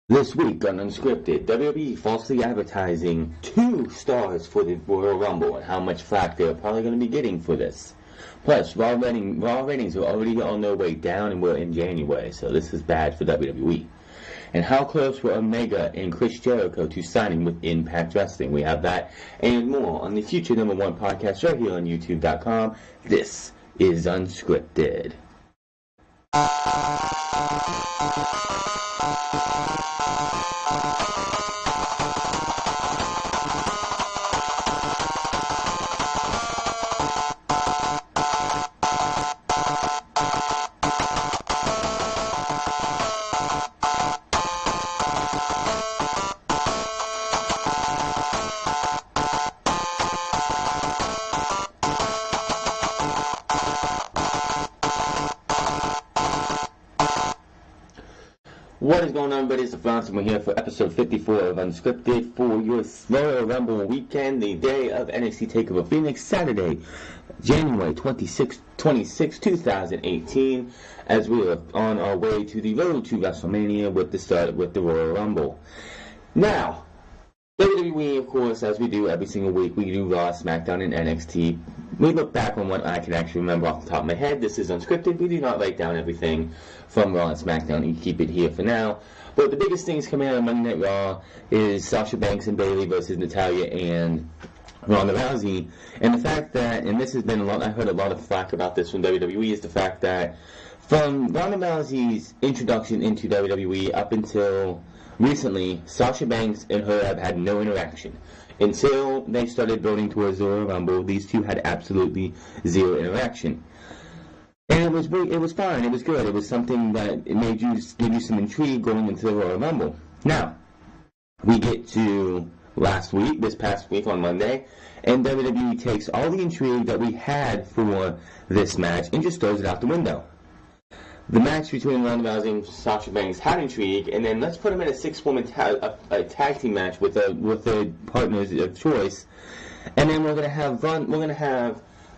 This week on UnScripted, WWE falsely advertising 2 stars for the Royal Rumble and how much flack they're probably going to be getting for this. Plus, Raw ratings are already on their way down and we're in January, so this is bad for WWE. And how close were Omega and Chris Jericho to signing with Impact Wrestling? We have that and more on the future #1 podcast right here on YouTube.com. This is UnScripted. What is going on, everybody? It's the Flance, and we're here for episode 54 of UnScripted for your Royal Rumble weekend, the day of NXT TakeOver Phoenix, Saturday, January 26, 2018, as we are on our way to the road to WrestleMania with the Royal Rumble. Now, WWE, of course, as we do every single week, we do Raw, SmackDown, and NXT. We look back on what I can actually remember off the top of my head. This is UnScripted. We do not write down everything from Raw and SmackDown. You keep it here for now. But the biggest things coming out of Monday Night Raw is Sasha Banks and Bayley versus Natalya and Ronda Rousey. And the fact that, and this has been I heard a lot of flack about this from WWE, is the fact that from Ronda Rousey's introduction into WWE up until recently, Sasha Banks and her have had no interaction. Until they started building towards the Royal Rumble, these two had absolutely zero interaction. And it was fine, it was good, it was something that it made you, give you some intrigue going into the Royal Rumble. Now, we get to this past week on Monday, and WWE takes all the intrigue that we had for this match and just throws it out the window. The match between Ronda Rousey and Sasha Banks had intrigue, and then let's put them in a 6-woman tag team match with their partners of choice, and then we're gonna have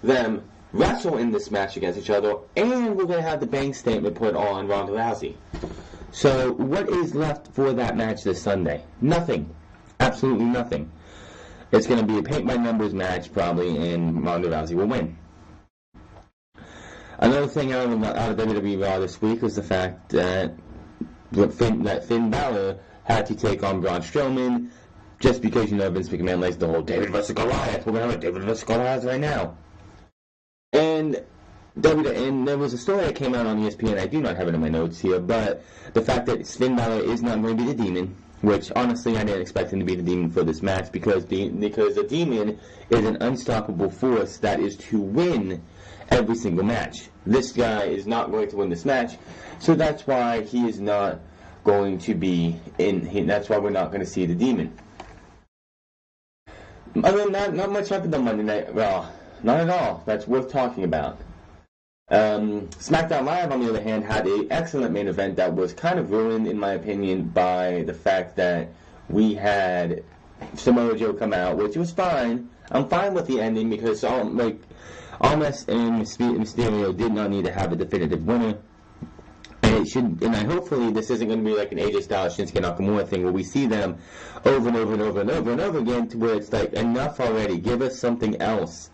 them wrestle in this match against each other, and we're gonna have the bank statement put on Ronda Rousey. So what is left for that match this Sunday? Nothing, absolutely nothing. It's gonna be a paint-by-numbers match probably, and Ronda Rousey will win. Another thing out of WWE Raw this week was the fact that Finn Balor had to take on Braun Strowman, just because, Vince McMahon likes the whole David vs. Goliath. We're going to have a David vs. Goliath right now. And there was a story that came out on ESPN, I do not have it in my notes here, but the fact that Finn Balor is not going to be the Demon, which honestly I didn't expect him to be the Demon for this match, because the Demon is an unstoppable force that is to win every single match. This guy is not going to win this match, so that's why he is not going to be that's why we're not going to see the Demon. Other than that, not much happened on Monday Night Raw. Not at all. That's worth talking about. SmackDown Live, on the other hand, had an excellent main event that was kind of ruined, in my opinion, by the fact that we had Samoa Joe come out, which was fine. I'm fine with the ending, because Almas and Mysterio did not need to have a definitive winner. And hopefully this isn't going to be like an AJ Styles Shinsuke Nakamura thing where we see them over and over and over and over and over again, to where it's like, enough already, give us something else.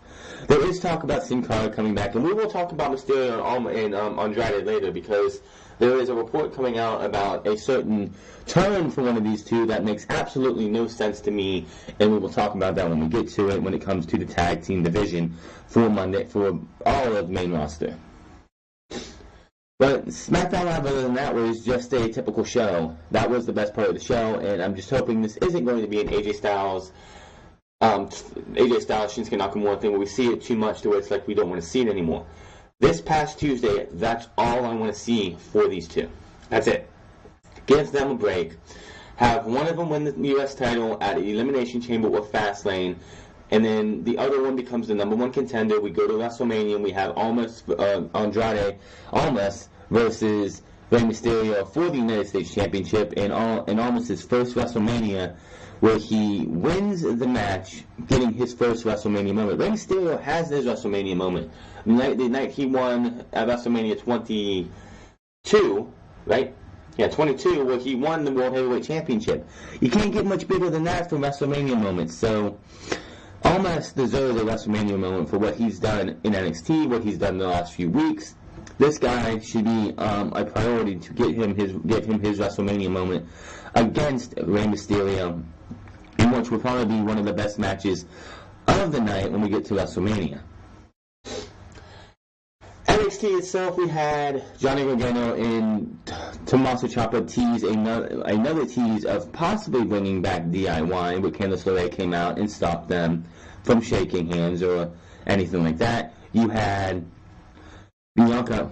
There is talk about Sin Cara coming back, and we will talk about Mysterio and Andrade later, because there is a report coming out about a certain turn for one of these two that makes absolutely no sense to me, and we will talk about that when we get to it, when it comes to the tag team division for Monday, for all of the main roster. But SmackDown Live, other than that, was just a typical show. That was the best part of the show, and I'm just hoping this isn't going to be an AJ Styles, Shinsuke Nakamura thing where we see it too much to where it's like we don't want to see it anymore. This past Tuesday, that's all I want to see for these two. That's it. Give them a break. Have one of them win the U.S. title at Elimination Chamber or Fastlane, and then the other one becomes the #1 contender. We go to WrestleMania and we have Andrade Almas versus Rey Mysterio for the United States Championship in Almas' first WrestleMania, where he wins the match, getting his first WrestleMania moment. Rey Mysterio has his WrestleMania moment. The night he won at WrestleMania 22, right? Yeah, 22, where he won the World Heavyweight Championship. You can't get much bigger than that for WrestleMania moments. So, Almas deserves a WrestleMania moment for what he's done in NXT, what he's done in the last few weeks. This guy should be a priority to give him his WrestleMania moment against Rey Mysterio, in which will probably be one of the best matches of the night when we get to WrestleMania. NXT itself, we had Johnny Gargano and Tommaso Ciampa tease another tease of possibly bringing back DIY, but Candice LeRae came out and stopped them from shaking hands or anything like that. You had Bianca,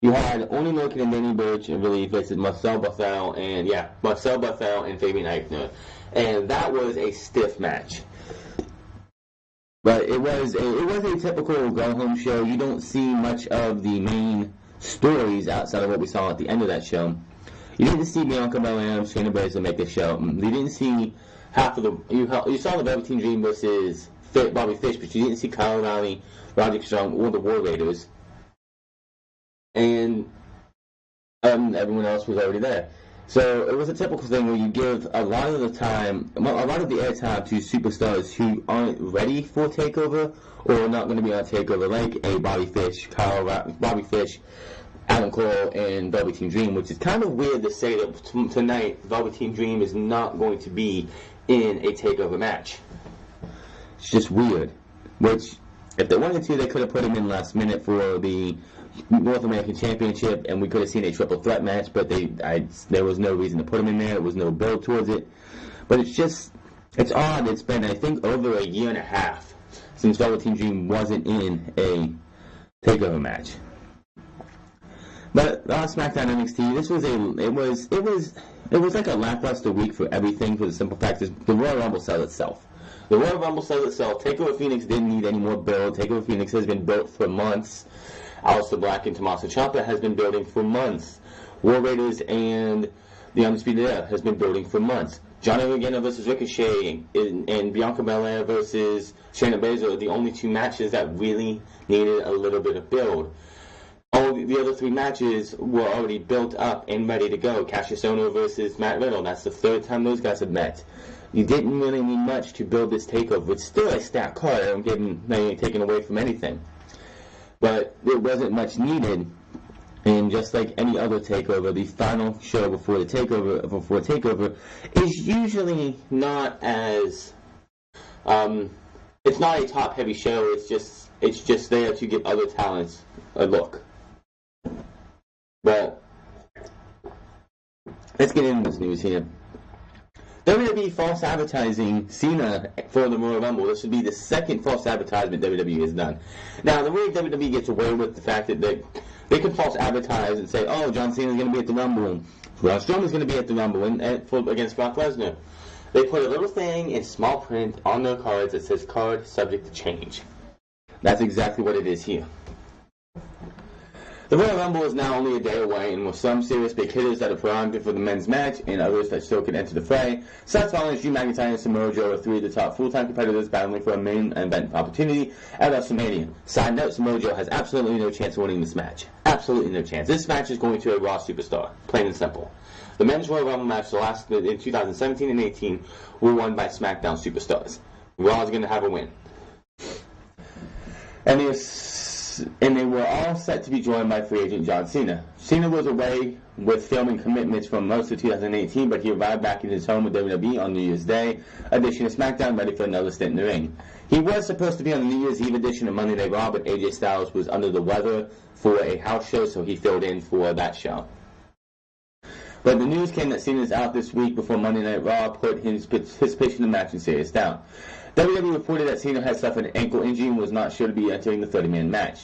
You had Oni Lorcan and Danny Burch and really versus Marcel Barthel and Fabian Aichner. And that was a stiff match. But it was a typical go-home show. You don't see much of the main stories outside of what we saw at the end of that show. You didn't see Bianca Belair and Shayna Baszler make the show. You didn't see half of the... You saw the Velveteen Dream versus Bobby Fish, but you didn't see Kyle O'Reilly, Roderick Strong, or the War Raiders. And everyone else was already there. So it was a typical thing where you give a lot of the airtime to superstars who aren't ready for TakeOver or are not going to be on TakeOver, like a Bobby Fish, Adam Cole, and Velveteen Dream, which is kind of weird to say that tonight Velveteen Dream is not going to be in a TakeOver match. It's just weird. Which, if they wanted to, they could have put him in last minute for the North American Championship, and we could have seen a triple threat match, but there was no reason to put him in there. There was no build towards it. But it's odd. It's been, I think, over a year and a half since Velveteen Dream wasn't in a TakeOver match. But on SmackDown NXT, it was like a lackluster week for everything, for the simple fact is the Royal Rumble sells itself. The Royal Rumble sells itself. TakeOver Phoenix didn't need any more build. TakeOver Phoenix has been built for months. Aleister Black and Tommaso Ciampa has been building for months. War Raiders and the Undisputed Era has been building for months. Johnny Gargano versus Ricochet and Bianca Belair versus Shayna Baszler are the only two matches that really needed a little bit of build. All the other three matches were already built up and ready to go. Cassius Ohno versus Matt Riddle. That's the third time those guys have met. You didn't really need much to build this TakeOver. It's still a stacked card. I'm not taken away from anything. But there wasn't much needed, and just like any other TakeOver, the final show before TakeOver is usually not as it's not a top heavy show. It's just there to give other talents a look. But let's get into this news here. WWE false advertising Cena for the Royal Rumble. This would be the second false advertisement WWE has done. Now, the way WWE gets away with the fact that they can false advertise and say, oh, John Cena's going to be at the Rumble, Braun Strowman's going to be at the Rumble against Brock Lesnar. They put a little thing in small print on their cards that says card subject to change. That's exactly what it is here. The Royal Rumble is now only a day away, and with some serious big hitters that are primed for the men's match and others that still can enter the fray, Seth Rollins, Drew McIntyre, and Samoa Joe are three of the top full-time competitors battling for a main event opportunity at WrestleMania. Side note, Samoa Joe has absolutely no chance of winning this match. Absolutely no chance. This match is going to a Raw superstar. Plain and simple. The men's Royal Rumble match in 2017 and 18 were won by SmackDown superstars. Raw is going to have a win. And they were all set to be joined by free agent John Cena. Cena was away with filming commitments from most of 2018, but he arrived back in his home with WWE on New Year's Day edition of SmackDown, ready for another stint in the ring. He was supposed to be on the New Year's Eve edition of Monday Night Raw, but AJ Styles was under the weather for a house show, so he filled in for that show. But the news came that Cena is out this week before Monday Night Raw put his participation in the match in serious doubt. WWE reported that Cena had suffered an ankle injury and was not sure to be entering the 30-man match.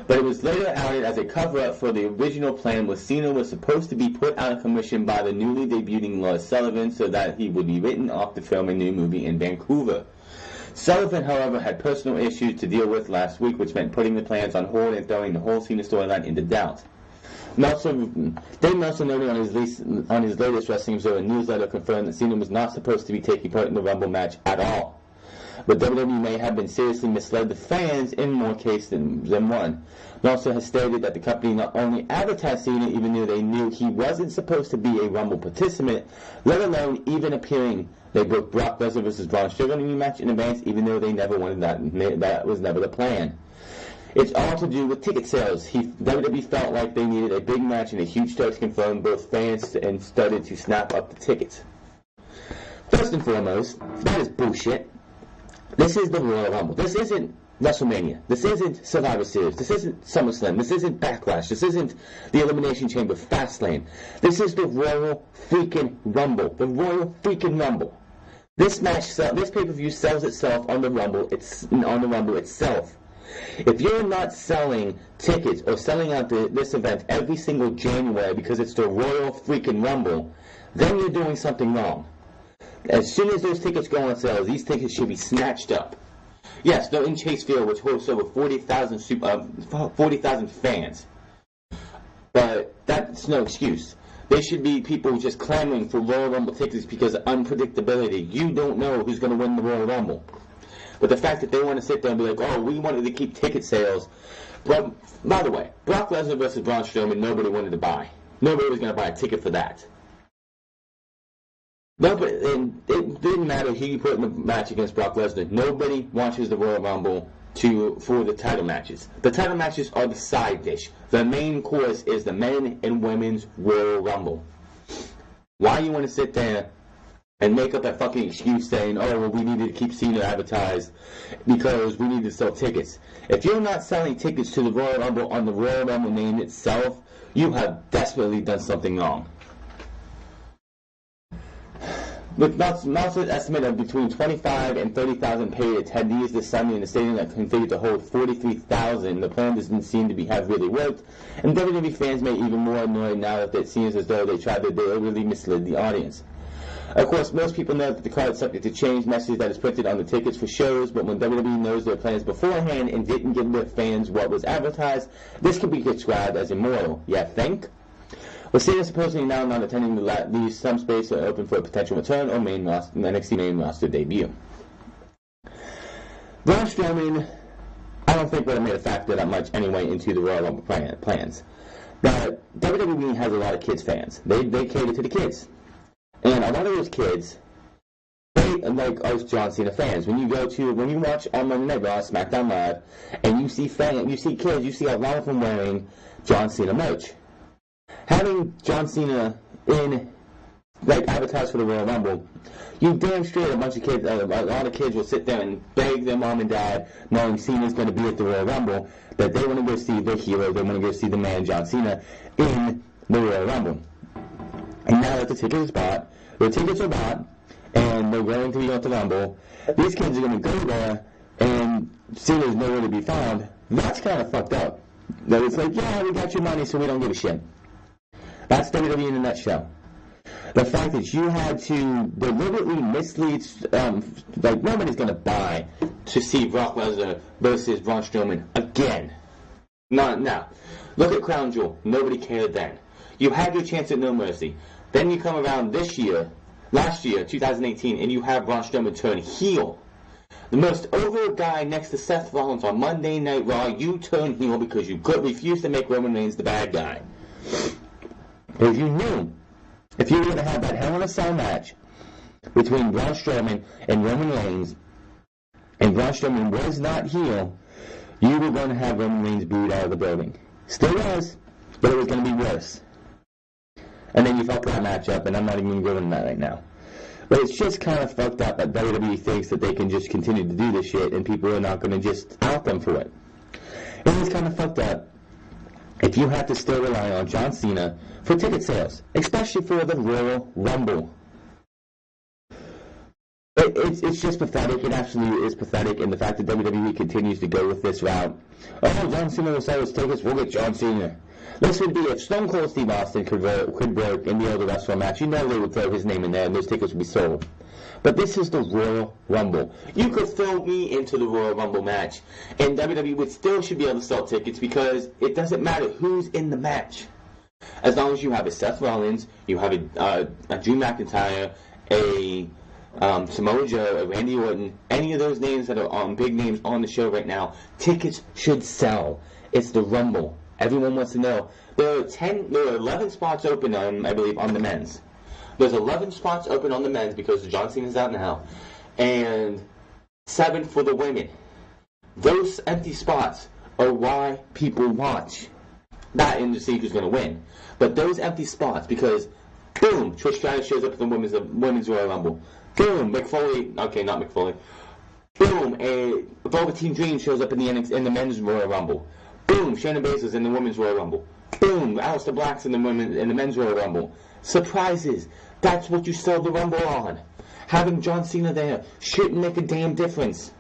But it was later outed as a cover-up for the original plan where Cena was supposed to be put out of commission by the newly debuting Lars Sullivan so that he would be written off to film a new movie in Vancouver. Sullivan, however, had personal issues to deal with last week, which meant putting the plans on hold and throwing the whole Cena storyline into doubt. Dave Meltzer noted on his latest Wrestling Observer newsletter confirmed that Cena was not supposed to be taking part in the Rumble match at all. but WWE may have been seriously misled the fans in more cases than one. Meltzer has stated that the company not only advertised Cena even though they knew he wasn't supposed to be a Rumble participant, let alone even appearing. They booked Brock Lesnar versus Braun Strowman in a match in advance even though they never wanted that. That was never the plan. It's all to do with ticket sales. WWE felt like they needed a big match and a huge start to confirm both fans and started to snap up the tickets. First and foremost, that is bullshit. This is the Royal Rumble. This isn't WrestleMania. This isn't Survivor Series. This isn't SummerSlam. This isn't Backlash. This isn't the Elimination Chamber Fastlane. This is the Royal freaking Rumble. The Royal freaking Rumble. This pay-per-view sells itself on the Rumble. It's on the Rumble itself. If you're not selling tickets or selling out this event every single January because it's the Royal freaking Rumble, then you're doing something wrong. As soon as those tickets go on sale, these tickets should be snatched up. Yes, they're in Chase Field, which hosts over 40,000 fans. But that's no excuse. There should be people just clamoring for Royal Rumble tickets because of unpredictability. You don't know who's going to win the Royal Rumble. But the fact that they want to sit there and be like, oh, we wanted to keep ticket sales. But, by the way, Brock Lesnar versus Braun Strowman, nobody wanted to buy. Nobody was going to buy a ticket for that. Nobody, and it didn't matter who you put in the match against Brock Lesnar. Nobody watches the Royal Rumble for the title matches. The title matches are the side dish. The main course is the men and women's Royal Rumble. Why you want to sit there and make up that fucking excuse saying, oh, well, we needed to keep Cena advertised because we need to sell tickets. If you're not selling tickets to the Royal Rumble on the Royal Rumble name itself, you have desperately done something wrong. With Meltzer's estimate of between 25 and 30,000 paid attendees this Sunday in a stadium that configured to hold 43,000, the plan doesn't seem to have really worked, and WWE fans may be even more annoyed now that it seems as though they really misled the audience. Of course, most people know that the card is subject to change message that is printed on the tickets for shows, but when WWE knows their plans beforehand and didn't give their fans what was advertised, this can be described as immoral. Yeah, think? With Cena supposedly now not attending leaves some space open for a potential return or NXT main roster debut. Braun Strowman, I don't think would have made a factor that much anyway into the Royal Rumble plans. But WWE has a lot of kids fans. They cater to the kids. And a lot of those kids, they like us John Cena fans. When you watch on Monday Night Raw, SmackDown Live, and you see kids, you see a lot of them wearing John Cena merch. Having John Cena advertised for the Royal Rumble, you damn straight a lot of kids will sit there and beg their mom and dad, knowing Cena's going to be at the Royal Rumble, that they want to go see their hero, they want to go see the man John Cena in the Royal Rumble. And now that the tickets are bought, and they're going to be at the Rumble, these kids are going to go there, and Cena's nowhere to be found. That's kind of fucked up. That it's like, yeah, we got your money, so we don't give a shit. That's WWE in a nutshell. The fact that you had to deliberately mislead, nobody's going to buy to see Brock Lesnar versus Braun Strowman again. Now, look at Crown Jewel. Nobody cared then. You had your chance at No Mercy. Then you come around last year, 2018, and you have Braun Strowman turn heel. The most over guy next to Seth Rollins on Monday Night Raw, you turn heel because you refused to make Roman Reigns the bad guy. If you were going to have that Hell in a Cell match between Braun Strowman and Roman Reigns, and Braun Strowman was not heel, you were going to have Roman Reigns booed out of the building. Still was, but it was going to be worse. And then you fucked that match up, and I'm not even going to go into that right now. But it's just kind of fucked up that WWE thinks that they can just continue to do this shit, and people are not going to just out them for it. It is kind of fucked up if you have to still rely on John Cena for ticket sales, especially for the Royal Rumble. It's just pathetic. It absolutely is pathetic, and the fact that WWE continues to go with this route. Oh, John Cena will sell his tickets, we'll get John Cena. This would be if Stone Cold Steve Austin could work in the other wrestling match. You know they would throw his name in there, and those tickets would be sold. But this is the Royal Rumble. You could throw me into the Royal Rumble match, and WWE should be able to sell tickets because it doesn't matter who's in the match. As long as you have a Seth Rollins, you have a Drew McIntyre, a Samoa Joe, Randy Orton, any of those names that are big names on the show right now, tickets should sell. It's the Rumble. Everyone wants to know. There are 11 spots open on, I believe, on the men's. There's 11 spots open on the men's because John Cena's out now, and 7 for the women. Those empty spots are why people watch. Not in to see who's going to win, but those empty spots, because boom, Trish Stratus shows up at the women's Royal Rumble. Boom, Mick Foley. Okay, not Mick Foley. Boom, Velveteen Dream shows up in the men's Royal Rumble. Boom, Shayna Baszler's in the women's Royal Rumble. Boom, Aleister Black's in the men's Royal Rumble. Surprises. That's what you sell the Rumble on. Having John Cena there shouldn't make a damn difference.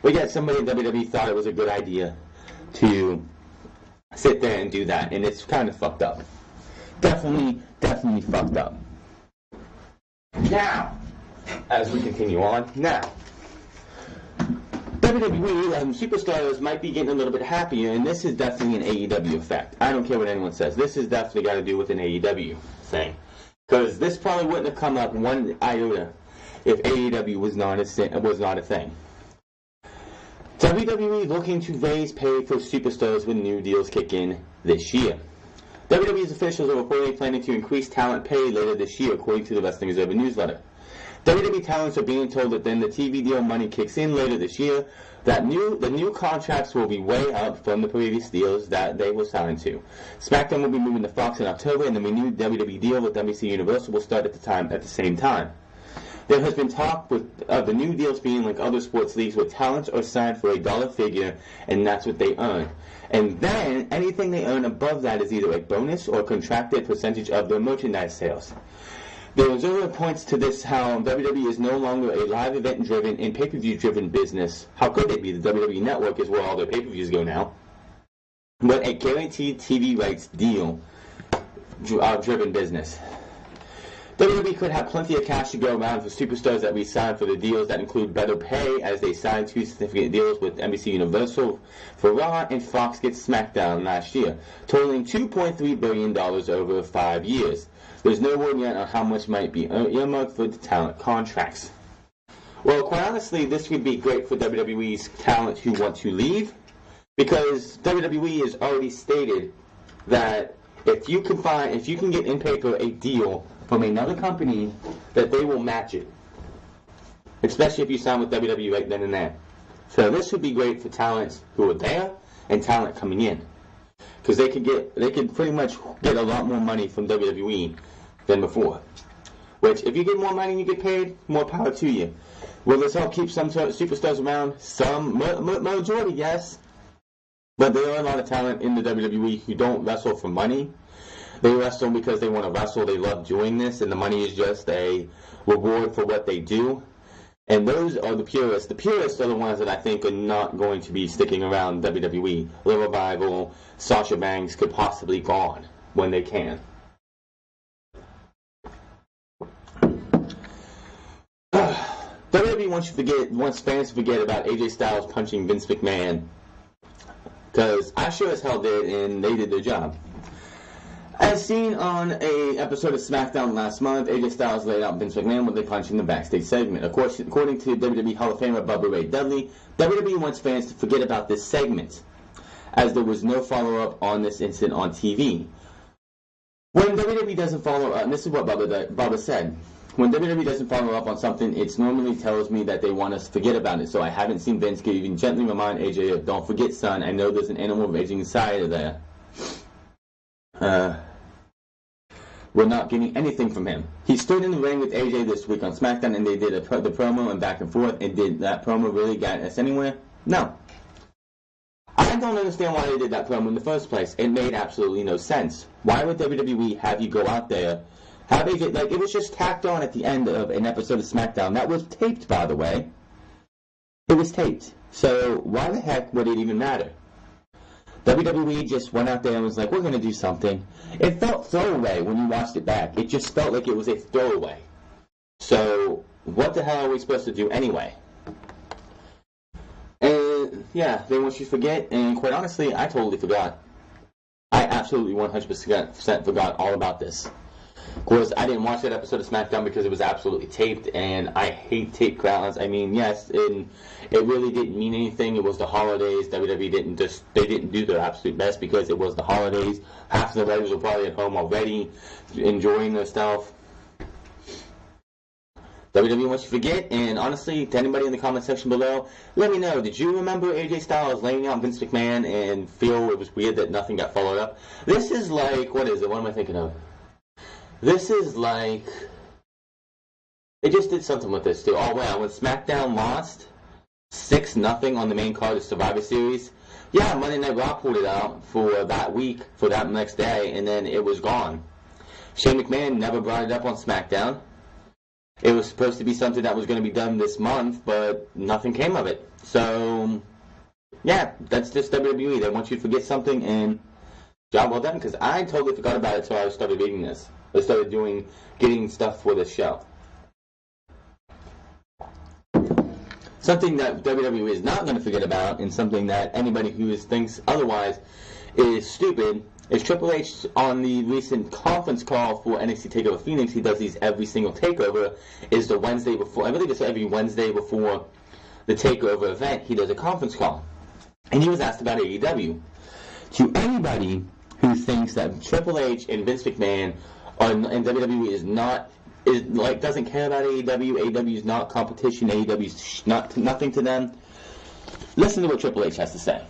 But yet somebody in WWE thought it was a good idea to sit there and do that, and it's kind of fucked up. Definitely fucked up. Now, as we continue on, WWE superstars might be getting a little bit happier, and this is definitely an AEW effect. I don't care what anyone says. This has definitely got to do with an AEW thing. Because this probably wouldn't have come up one iota if AEW was not a thing. WWE looking to raise pay for superstars when new deals kick in this year. WWE's officials are reportedly planning to increase talent pay later this year, according to the Wrestling Observer newsletter. WWE talents are being told that then the TV deal money kicks in later this year, that the new contracts will be way up from the previous deals that they were signed to. SmackDown will be moving to Fox in October, and the renewed WWE deal with NBC Universal will start at the same time. There has been talk of the new deals being like other sports leagues where talents are signed for a dollar figure, and that's what they earn. And then anything they earn above that is either a bonus or a contracted percentage of their merchandise sales. The Observer points to this how WWE is no longer a live event-driven and pay-per-view-driven business. How could they be? The WWE Network is where all their pay-per-views go now. But a guaranteed TV rights deal driven business. WWE could have plenty of cash to go around for superstars that we sign for the deals that include better pay, as they signed 2 significant deals with NBC Universal for Raw and Fox gets SmackDown last year, totaling $2.3 billion over 5 years. There's no word yet on how much might be earmarked for the talent contracts. Well, quite honestly, this would be great for WWE's talent who want to leave, because WWE has already stated that if you can get in paper a deal from another company, that they will match it, especially if you sign with WWE right then and there. So this would be great for talents who are there and talent coming in, because they could pretty much get a lot more money from WWE than before. Which, if you get more money and you get paid, more power to you. Will this help keep some superstars around? Some majority, yes. But there are a lot of talent in the WWE who don't wrestle for money. They wrestle because they want to wrestle. They love doing this, and the money is just a reward for what they do. And those are the purists. The purists are the ones that I think are not going to be sticking around WWE. Little Revival, Sasha Banks could possibly go on when they can. WWE wants fans to forget about AJ Styles punching Vince McMahon, because I sure as hell did, and they did their job. As seen on an episode of SmackDown last month, AJ Styles laid out Vince McMahon with a punch in the backstage segment. According to WWE Hall of Famer Bubba Ray Dudley, WWE wants fans to forget about this segment, as there was no follow-up on this incident on TV. When WWE doesn't follow up, and this is what Bubba said, when WWE doesn't follow up on something, it normally tells me that they want us to forget about it. So I haven't seen Vince even gently remind AJ, don't forget, son, I know there's an animal raging inside of there. We're not getting anything from him. He stood in the ring with AJ this week on SmackDown, and they did the promo and back and forth. And did that promo really get us anywhere? No. I don't understand why they did that promo in the first place. It made absolutely no sense. Why would WWE have you go out there, have AJ, like, it was just tacked on at the end of an episode of SmackDown. That was taped, by the way. It was taped. So why the heck would it even matter? WWE just went out there and was like, we're going to do something. It felt throwaway when you watched it back. It just felt like it was a throwaway. So what the hell are we supposed to do anyway? And yeah, they want you to forget, and quite honestly, I totally forgot. I absolutely 100% forgot all about this. Of course, I didn't watch that episode of SmackDown because it was absolutely taped, and I hate taped crowds. I mean, yes, it really didn't mean anything. It was the holidays. WWE didn't do their absolute best because it was the holidays. Half of the writers were probably at home already, enjoying their stuff. WWE wants you to forget, and honestly, to anybody in the comment section below, let me know, did you remember AJ Styles laying out Vince McMahon and feel it was weird that nothing got followed up? This is like, what is it? What am I thinking of? This is like, they just did something with this too. Oh wow, when SmackDown lost 6-0 on the main card of Survivor Series, yeah, Monday Night Raw pulled it out for that week, for that next day, and then it was gone. Shane McMahon never brought it up on SmackDown. It was supposed to be something that was going to be done this month, but nothing came of it. So, yeah, that's just WWE. They want you to forget something, and job well done, because I totally forgot about it until I started reading this. I started getting stuff for this show. Something that WWE is not going to forget about, and something that anybody who thinks otherwise is stupid, is Triple H on the recent conference call for NXT TakeOver Phoenix. He does these every single takeover. Is the Wednesday before, I believe it's every Wednesday before the takeover event, he does a conference call. And he was asked about AEW. To anybody who thinks that Triple H and Vince McMahon and WWE doesn't care about AEW, AEW is not competition, AEW is nothing to them, listen to what Triple H has to say.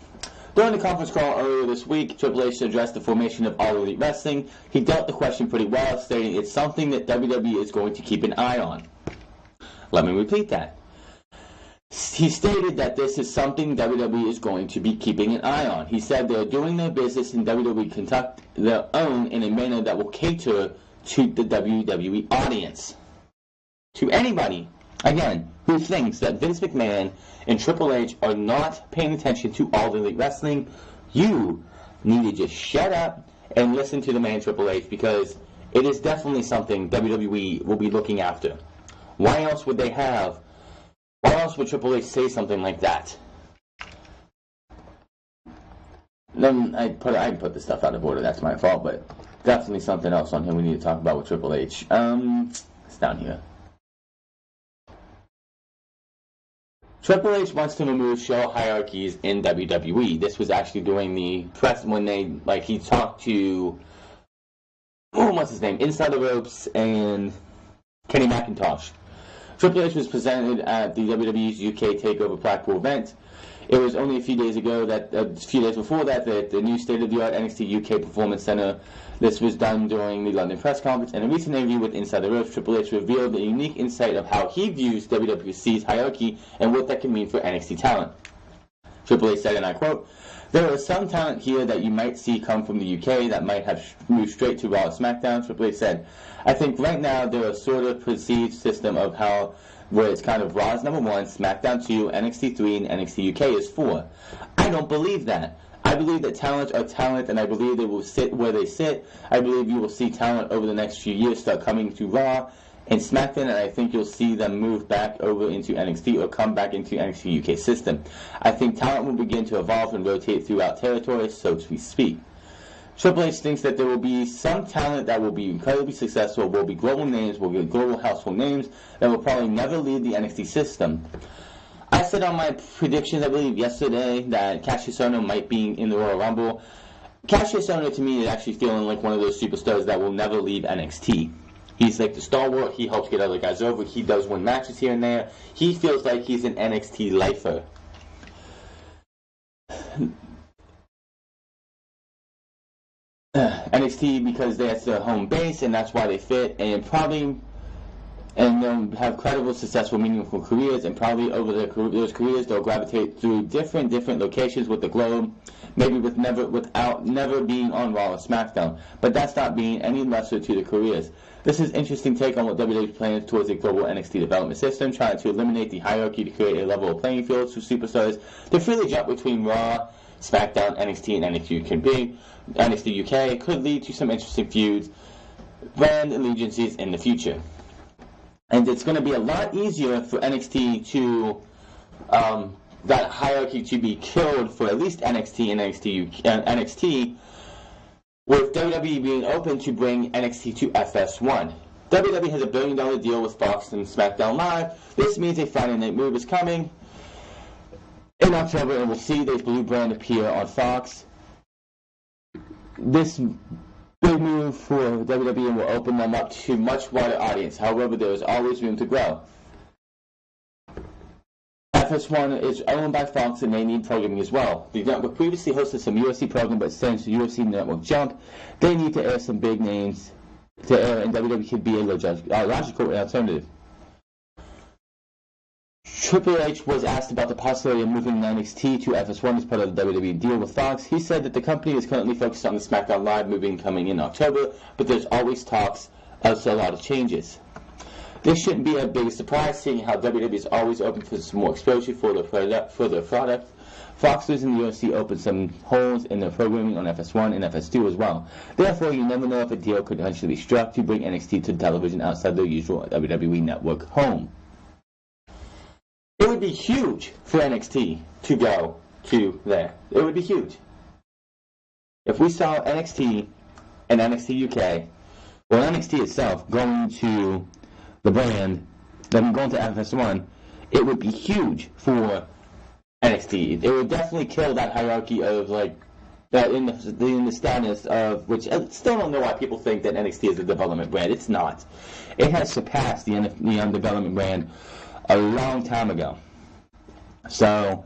During the conference call earlier this week, Triple H addressed the formation of All Elite Wrestling. He dealt the question pretty well, stating it's something that WWE is going to keep an eye on. Let me repeat that. He stated that this is something WWE is going to be keeping an eye on. He said they're doing their business and WWE conduct their own in a manner that will cater to the WWE audience. To anybody, again, who thinks that Vince McMahon and Triple H are not paying attention to All Elite Wrestling, you need to just shut up and listen to the man Triple H, because it is definitely something WWE will be looking after. Why else would Triple H say something like that? Then I put this stuff out of order, that's my fault, but definitely something else on here we need to talk about with Triple H. It's down here. Triple H wants to remove show hierarchies in WWE. This was actually during the press when he talked to, what's his name, Inside the Ropes and Kenny McIntosh. Triple H was presented at the WWE's UK TakeOver Blackpool event. It was only a few days before that, the new state-of-the-art NXT UK Performance Center. This was done during the London press conference. In a recent interview with Inside the Ropes, Triple H revealed a unique insight of how he views WWC's hierarchy and what that can mean for NXT talent. Triple H said, and I quote, "There is some talent here that you might see come from the UK that might have moved straight to Raw or SmackDown." Triple H said, "I think right now there is sort of perceived system of how where it's kind of Raw's number 1, SmackDown 2, NXT 3, and NXT UK is 4. I don't believe that. I believe that talent are talent, and I believe they will sit where they sit. I believe you will see talent over the next few years start coming to Raw and SmackDown, and I think you'll see them move back over into NXT or come back into NXT UK system. I think talent will begin to evolve and rotate throughout territories, so to speak." Triple H thinks that there will be some talent that will be incredibly successful, will be global names, will be global household names, that will probably never leave the NXT system. I said on my predictions, I believe yesterday, that Cassius Ohno might be in the Royal Rumble. Cassius Ohno, to me, is actually feeling like one of those superstars that will never leave NXT. He's like the stalwart. He helps get other guys over. He does win matches here and there. He feels like he's an NXT lifer. NXT, because that's their home base and that's why they fit, and they'll have credible, successful, meaningful careers, and probably over those careers they'll gravitate through different locations with the globe, maybe without never being on Raw or SmackDown. But that's not being any lesser to the careers. This is an interesting take on what WWE plans towards a global NXT development system, trying to eliminate the hierarchy to create a level playing field for superstars to freely jump between Raw, SmackDown, NXT, and NXT UK could lead to some interesting feuds, brand allegiances in the future. And it's going to be a lot easier for NXT to, that hierarchy to be killed for at least NXT and NXT with WWE being open to bring NXT to FS1. WWE has a $1 billion deal with Fox and SmackDown Live. This means a Friday Night move is coming in October, and we'll see the blue brand appear on Fox. This big move for WWE will open them up to a much wider audience. However, there is always room to grow. FS1 is owned by Fox and they need programming as well. The network previously hosted some UFC programming, but since the UFC Network jumped, they need to air some big names to air, and WWE could be a logical alternative. Triple H was asked about the possibility of moving NXT to FS1 as part of the WWE deal with Fox. He said that the company is currently focused on the SmackDown Live moving coming in October, but there's always talks of a lot of changes. This shouldn't be a big surprise, seeing how WWE is always open for some more exposure for their product. Fox losing the UFC opened some holes in their programming on FS1 and FS2 as well. Therefore, you never know if a deal could eventually be struck to bring NXT to television outside their usual WWE Network home. It would be huge for NXT to go to there. It would be huge. If we saw NXT and NXT UK, well, NXT itself going to the brand, then going to FS1, it would be huge for NXT. It would definitely kill that hierarchy of like that in the status of which I still don't know why people think that NXT is a development brand. It's not. It has surpassed the development brand a long time ago. So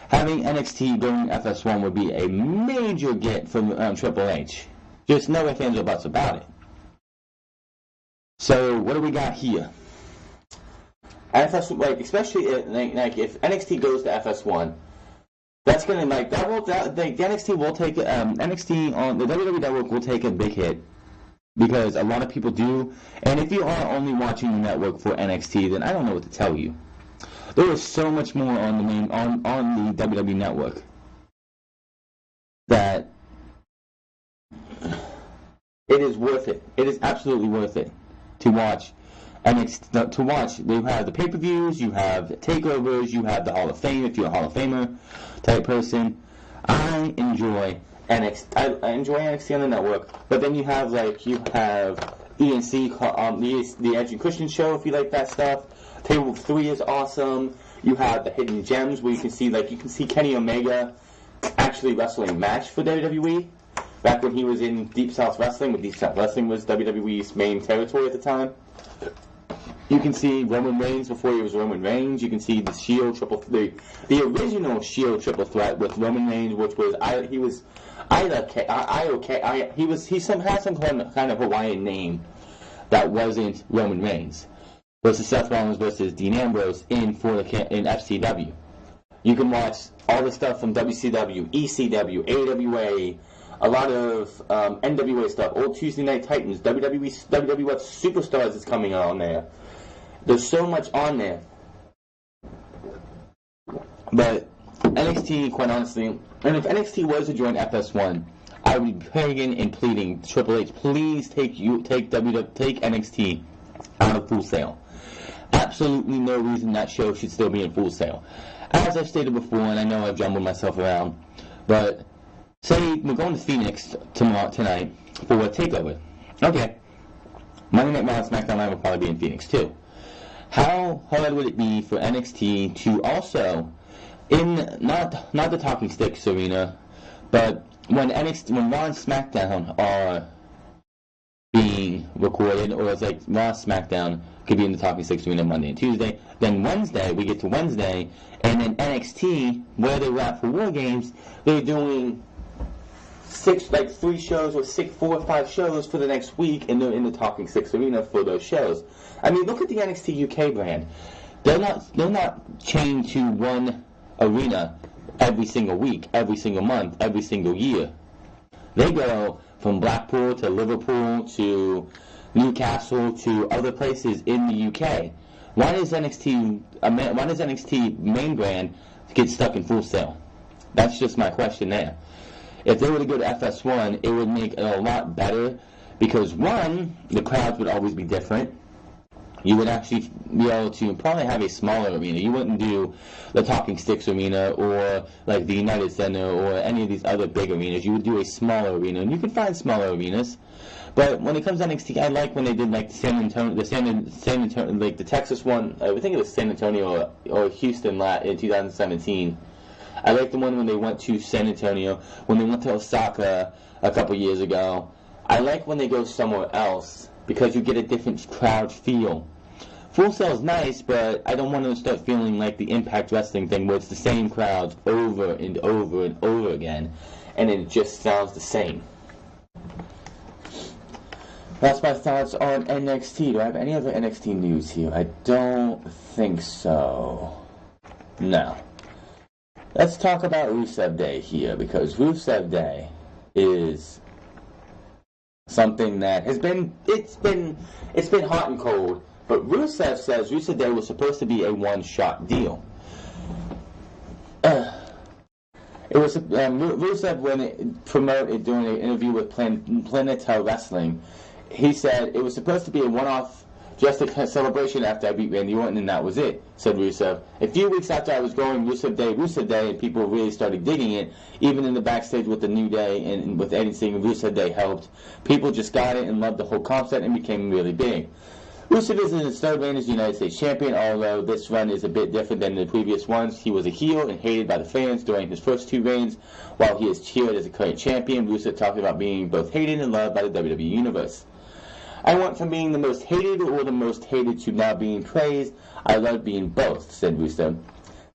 having NXT going FS1 would be a major get from Triple H. Just no ifs, ands, or buts about it. So what do we got here? FS1, like especially if NXT goes to FS1, that's gonna like the NXT will take NXT on the WWE Network will take a big hit because a lot of people do. And if you are only watching the network for NXT, then I don't know what to tell you. There is so much more on the main on the WWE Network that it is worth it. It is absolutely worth it to watch. NXT, to watch, you have the pay-per-views, you have takeovers, you have the Hall of Fame if you're a Hall of Famer type person. I enjoy NXT. I enjoy NXT on the network, but then you have ENC, the Edge and Christian show if you like that stuff. Table 3 is awesome. You have the Hidden Gems where you can see Kenny Omega actually wrestling a match for WWE. Back when he was in Deep South Wrestling, when Deep South Wrestling was WWE's main territory at the time. You can see Roman Reigns before he was Roman Reigns. You can see the Shield the original Shield triple threat with Roman Reigns, which was he had some kind of Hawaiian name that wasn't Roman Reigns. Versus Seth Rollins versus Dean Ambrose in FCW. You can watch all the stuff from WCW, ECW, AWA, a lot of NWA stuff, old Tuesday Night Titans, WWF Superstars is coming on there. There's so much on there. But NXT, quite honestly, and if NXT was to join FS1, I would be begging and pleading Triple H, please take NXT out of Full Sail. Absolutely no reason that show should still be in Full Sail. As I've stated before, and I know I've jumbled myself around, but say we're going to Phoenix tonight for a takeover. Okay. Monday Night Raw and SmackDown Live will probably be in Phoenix too. How hard would it be for NXT to also, in not the Talking Sticks arena, but when Raw and SmackDown are being recorded, or it's like Raw, SmackDown could be in the Talking Sticks arena Monday and Tuesday. Then Wednesday, we get to Wednesday, and then NXT, where they were at for War Games, they're doing 3 shows or 4 or 5 shows for the next week in the Talking Sticks arena for those shows. I mean, look at the NXT UK brand. They're not chained to one arena every single week, every single month, every single year. They go from Blackpool to Liverpool to Newcastle to other places in the UK. Why does NXT main brand get stuck in Full Sail? That's just my question there. If they were to go to FS1, it would make it a lot better because, one, the crowds would always be different. you would actually be able to probably have a smaller arena. You wouldn't do the Talking Sticks arena or like the United Center or any of these other big arenas. You would do a smaller arena, and you can find smaller arenas. But when it comes to NXT, I like when they did like San Antonio, like the Texas one. I think it was San Antonio or Houston in 2017. I like the one when they went to San Antonio, when they went to Osaka a couple years ago. I like when they go somewhere else because you get a different crowd feel. Full Sail is nice, but I don't want to start feeling like the Impact Wrestling thing where it's the same crowds over and over and over again, and it just sounds the same. That's my thoughts on NXT. Do I have any other NXT news here? I don't think so. No. Let's talk about Rusev Day here, because Rusev Day is something that has been it's been hot and cold. But Rusev says Rusev Day was supposed to be a one-shot deal. It was Rusev, when it promoted during an interview with Planeta Wrestling, he said it was supposed to be a one-off, just a celebration after I beat Randy Orton, and that was it, said Rusev. A few weeks after I was going Rusev Day, and people really started digging it, even in the backstage with the New Day and with Eddie saying Rusev Day helped. People just got it and loved the whole concept and became really big. Rusev is in his third reign as United States Champion, although this run is a bit different than the previous ones. He was a heel and hated by the fans during his first two reigns, while he is cheered as a current champion. Rusev talked about being both hated and loved by the WWE Universe. I went from being the most hated or the most hated to now being praised. I love being both, said Rusev.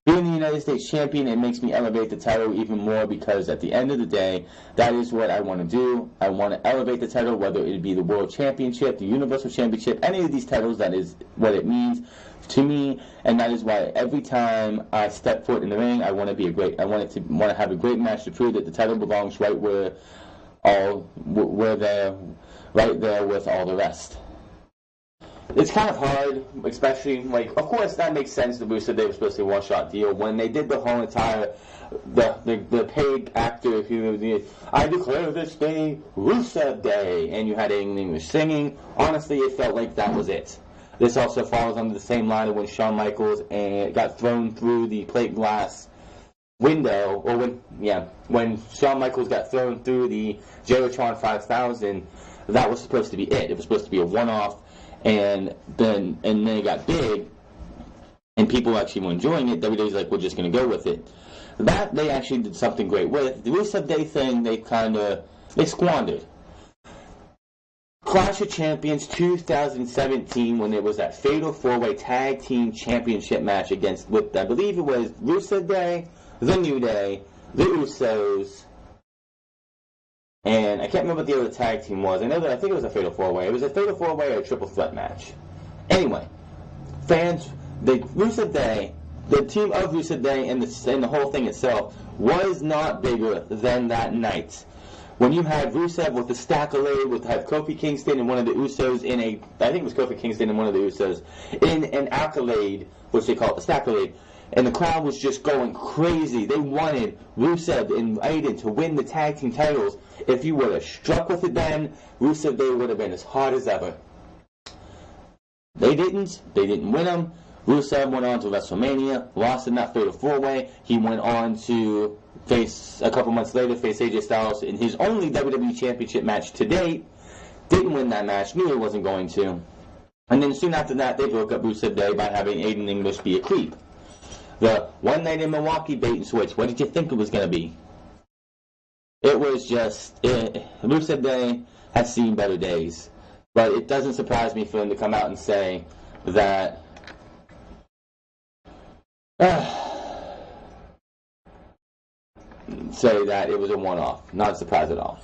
Being the United States Champion, it makes me elevate the title even more, because at the end of the day, that is what I want to do. I want to elevate the title, whether it be the World Championship, the Universal Championship, any of these titles. That is what it means to me, and that is why every time I step foot in the ring, I want to have a great match to prove that the title belongs right where they're right there with all the rest. It's kind of hard, especially, like, of course that makes sense that Rusev Day was supposed to be a one-shot deal. When they did the whole entire, the paid actor who, I declare this day Rusev Day, and you had English singing, honestly it felt like that was it. This also falls under the same line of when Shawn Michaels got thrown through the plate glass window, or when Shawn Michaels got thrown through the Jerotron 5000, that was supposed to be it. It was supposed to be a one-off. And then it got big, and people actually were enjoying it. WWE's like, we're just going to go with it. That they actually did something great with. The Rusev Day thing, they squandered. Clash of Champions 2017, when there was that Fatal 4-Way Tag Team Championship match with I believe it was Rusev Day, The New Day, The Usos, and I can't remember what the other tag team was. I think it was a Fatal 4-Way. It was a Fatal 4-Way or a Triple Threat match. Anyway, fans, Rusev Day, the team of Rusev Day and the whole thing itself was not bigger than that night. When you had Rusev with the Stackalade, with Kofi Kingston and one of the Usos I think it was Kofi Kingston and one of the Usos, in an accolade, which they call it the Stackalade, and the crowd was just going crazy. They wanted Rusev and Aiden to win the tag team titles. If you would have struck with it then, Rusev Day would have been as hard as ever. They didn't. They didn't win them. Rusev went on to WrestleMania, lost in that Fatal 4-Way. He went on to a couple months later, face AJ Styles in his only WWE Championship match to date. Didn't win that match, knew he wasn't going to. And then soon after that, they broke up Rusev Day by having Aiden English be a creep. The one night in Milwaukee bait and switch, what did you think it was going to be? It was just, Rusev Day has seen better days. But it doesn't surprise me for him to come out and say that it was a one-off. Not a surprise at all.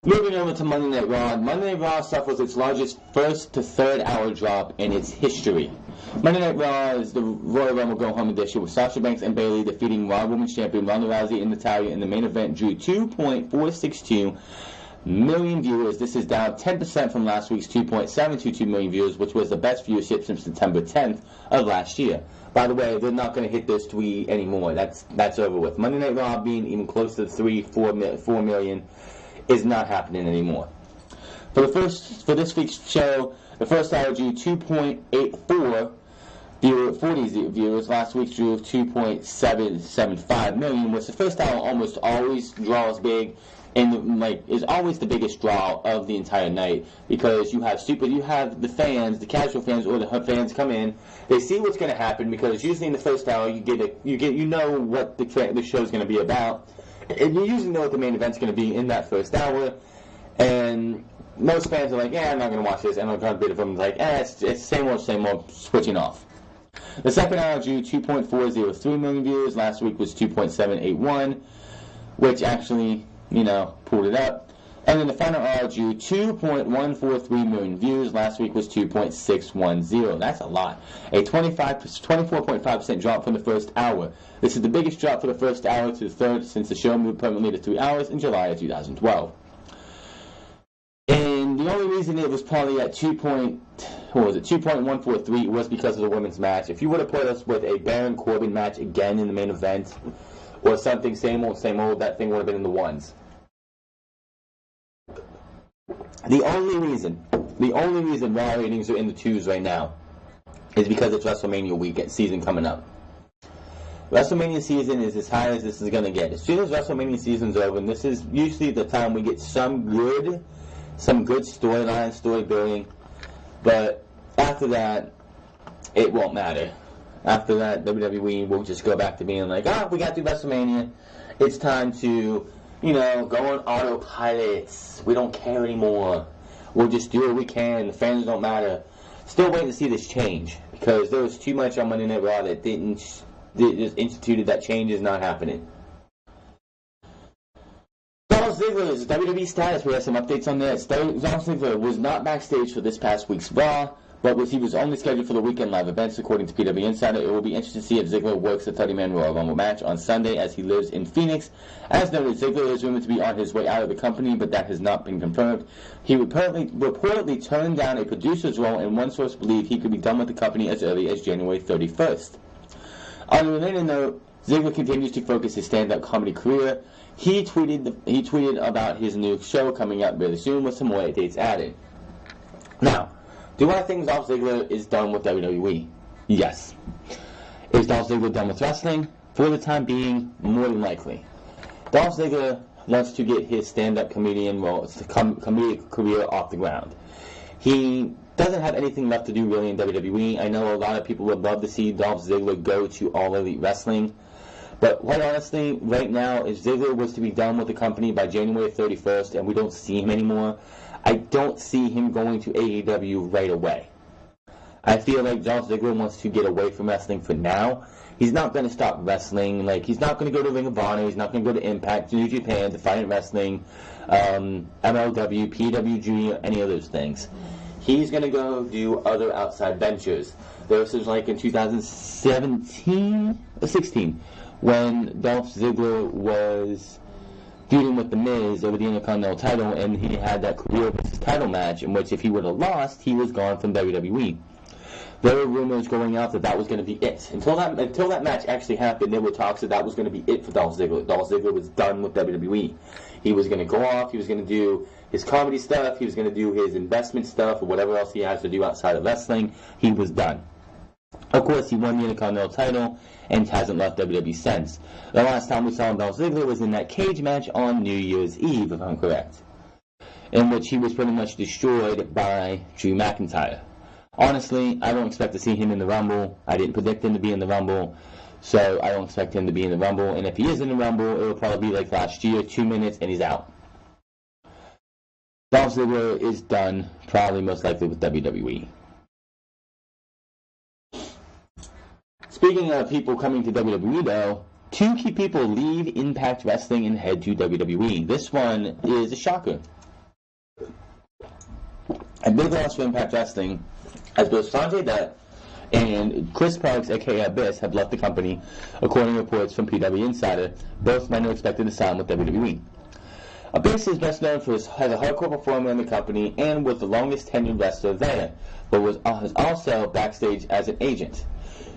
Moving over to Monday Night Raw. Monday Night Raw suffers its largest first to third hour drop in its history. Monday Night Raw is the Royal Rumble Go Home edition with Sasha Banks and Bayley defeating Raw Women's Champion Ronda Rousey and Natalya in the main event. Drew 2.462 million viewers. This is down 10% from last week's 2.722 million viewers, which was the best viewership since September 10th of last year. By the way, they're not going to hit this tweet anymore. That's over with. Monday Night Raw being even close to 4 million is not happening anymore. For this week's show, the first hour drew 2.84 40 viewers. Last week's drew 2.775 million, which the first hour almost always draws big, and is always the biggest draw of the entire night, because you have the fans, the casual fans, or the fans come in. They see what's going to happen, because usually in the first hour you know what the show's going to be about, and you usually know what the main event's going to be in that first hour. And most fans are like, I'm not going to watch this, and a bit of them like, it's same old, switching off. The second hour drew 2.403 million viewers. Last week was 2.781, which actually, pulled it up. And then the final hour drew 2.143 million views. Last week was 2.610. That's a lot. A 24.5% drop from the first hour. This is the biggest drop for the first hour to the third since the show moved permanently to 3 hours in July of 2012. And the only reason it was probably at 2.143 was because of the women's match. If you would have put us with a Baron Corbin match again in the main event, or something same old, that thing would have been in the ones. The only reason Raw ratings are in the twos right now is because it's WrestleMania weekend season coming up. WrestleMania season is as high as this is going to get. As soon as WrestleMania season's over, and this is usually the time we get some good storyline, story building, but after that, it won't matter. After that, WWE will just go back to being like, we got through WrestleMania. It's time to, go on autopilots. We don't care anymore. We'll just do what we can. The fans don't matter. Still waiting to see this change, because there was too much on Monday Night Raw that just instituted that change is not happening. Dolph Ziggler's WWE status. We have some updates on that. Dolph Ziggler was not backstage for this past week's Raw, but he was only scheduled for the weekend live events, according to PW Insider. It will be interesting to see if Ziggler works a 30-man Royal Rumble match on Sunday, as he lives in Phoenix. As noted, Ziggler is rumored to be on his way out of the company, but that has not been confirmed. He reportedly turned down a producer's role, and one source believed he could be done with the company as early as January 31st. On a related note, Ziggler continues to focus his stand-up comedy career. He tweeted about his new show coming up really soon with some more dates added. Now, do I think Dolph Ziggler is done with WWE? Yes. Is Dolph Ziggler done with wrestling? For the time being, more than likely. Dolph Ziggler wants to get his stand-up comedic career off the ground. He doesn't have anything left to do really in WWE. I know a lot of people would love to see Dolph Ziggler go to All Elite Wrestling. But quite honestly, right now, if Ziggler was to be done with the company by January 31st and we don't see him anymore, I don't see him going to AEW right away. I feel like Dolph Ziggler wants to get away from wrestling for now. He's not going to stop wrestling. He's not going to go to Ring of Honor. He's not going to go to Impact, New Japan, Defiant Wrestling, MLW, PWG, any of those things. He's going to go do other outside ventures. There was in 2016, when Dolph Ziggler was feuding with The Miz over the Intercontinental title, and he had that career versus title match in which if he would have lost, he was gone from WWE. There were rumors going out that was going to be it. Until that match actually happened, there were talks that was going to be it for Dolph Ziggler. Dolph Ziggler was done with WWE. He was going to go off, he was going to do his comedy stuff, he was going to do his investment stuff, or whatever else he has to do outside of wrestling. He was done. Of course, he won the Intercontinental title and hasn't left WWE since. The last time we saw Dolph Ziggler was in that cage match on New Year's Eve, if I'm correct, in which he was pretty much destroyed by Drew McIntyre. Honestly, I don't expect to see him in the Rumble. I didn't predict him to be in the Rumble, so I don't expect him to be in the Rumble. And if he is in the Rumble, it will probably be like last year, 2 minutes, and he's out. Dolph Ziggler is done, probably most likely with WWE. Speaking of people coming to WWE, though, 2 key people leave Impact Wrestling and head to WWE. This one is a shocker. A big loss for Impact Wrestling, as both Sanjay Dutt and Chris Parks, aka Abyss, have left the company, according to reports from PW Insider. Both men are expected to sign with WWE. Abyss is best known as a hardcore performer in the company and was the longest tenured wrestler there, but was also backstage as an agent.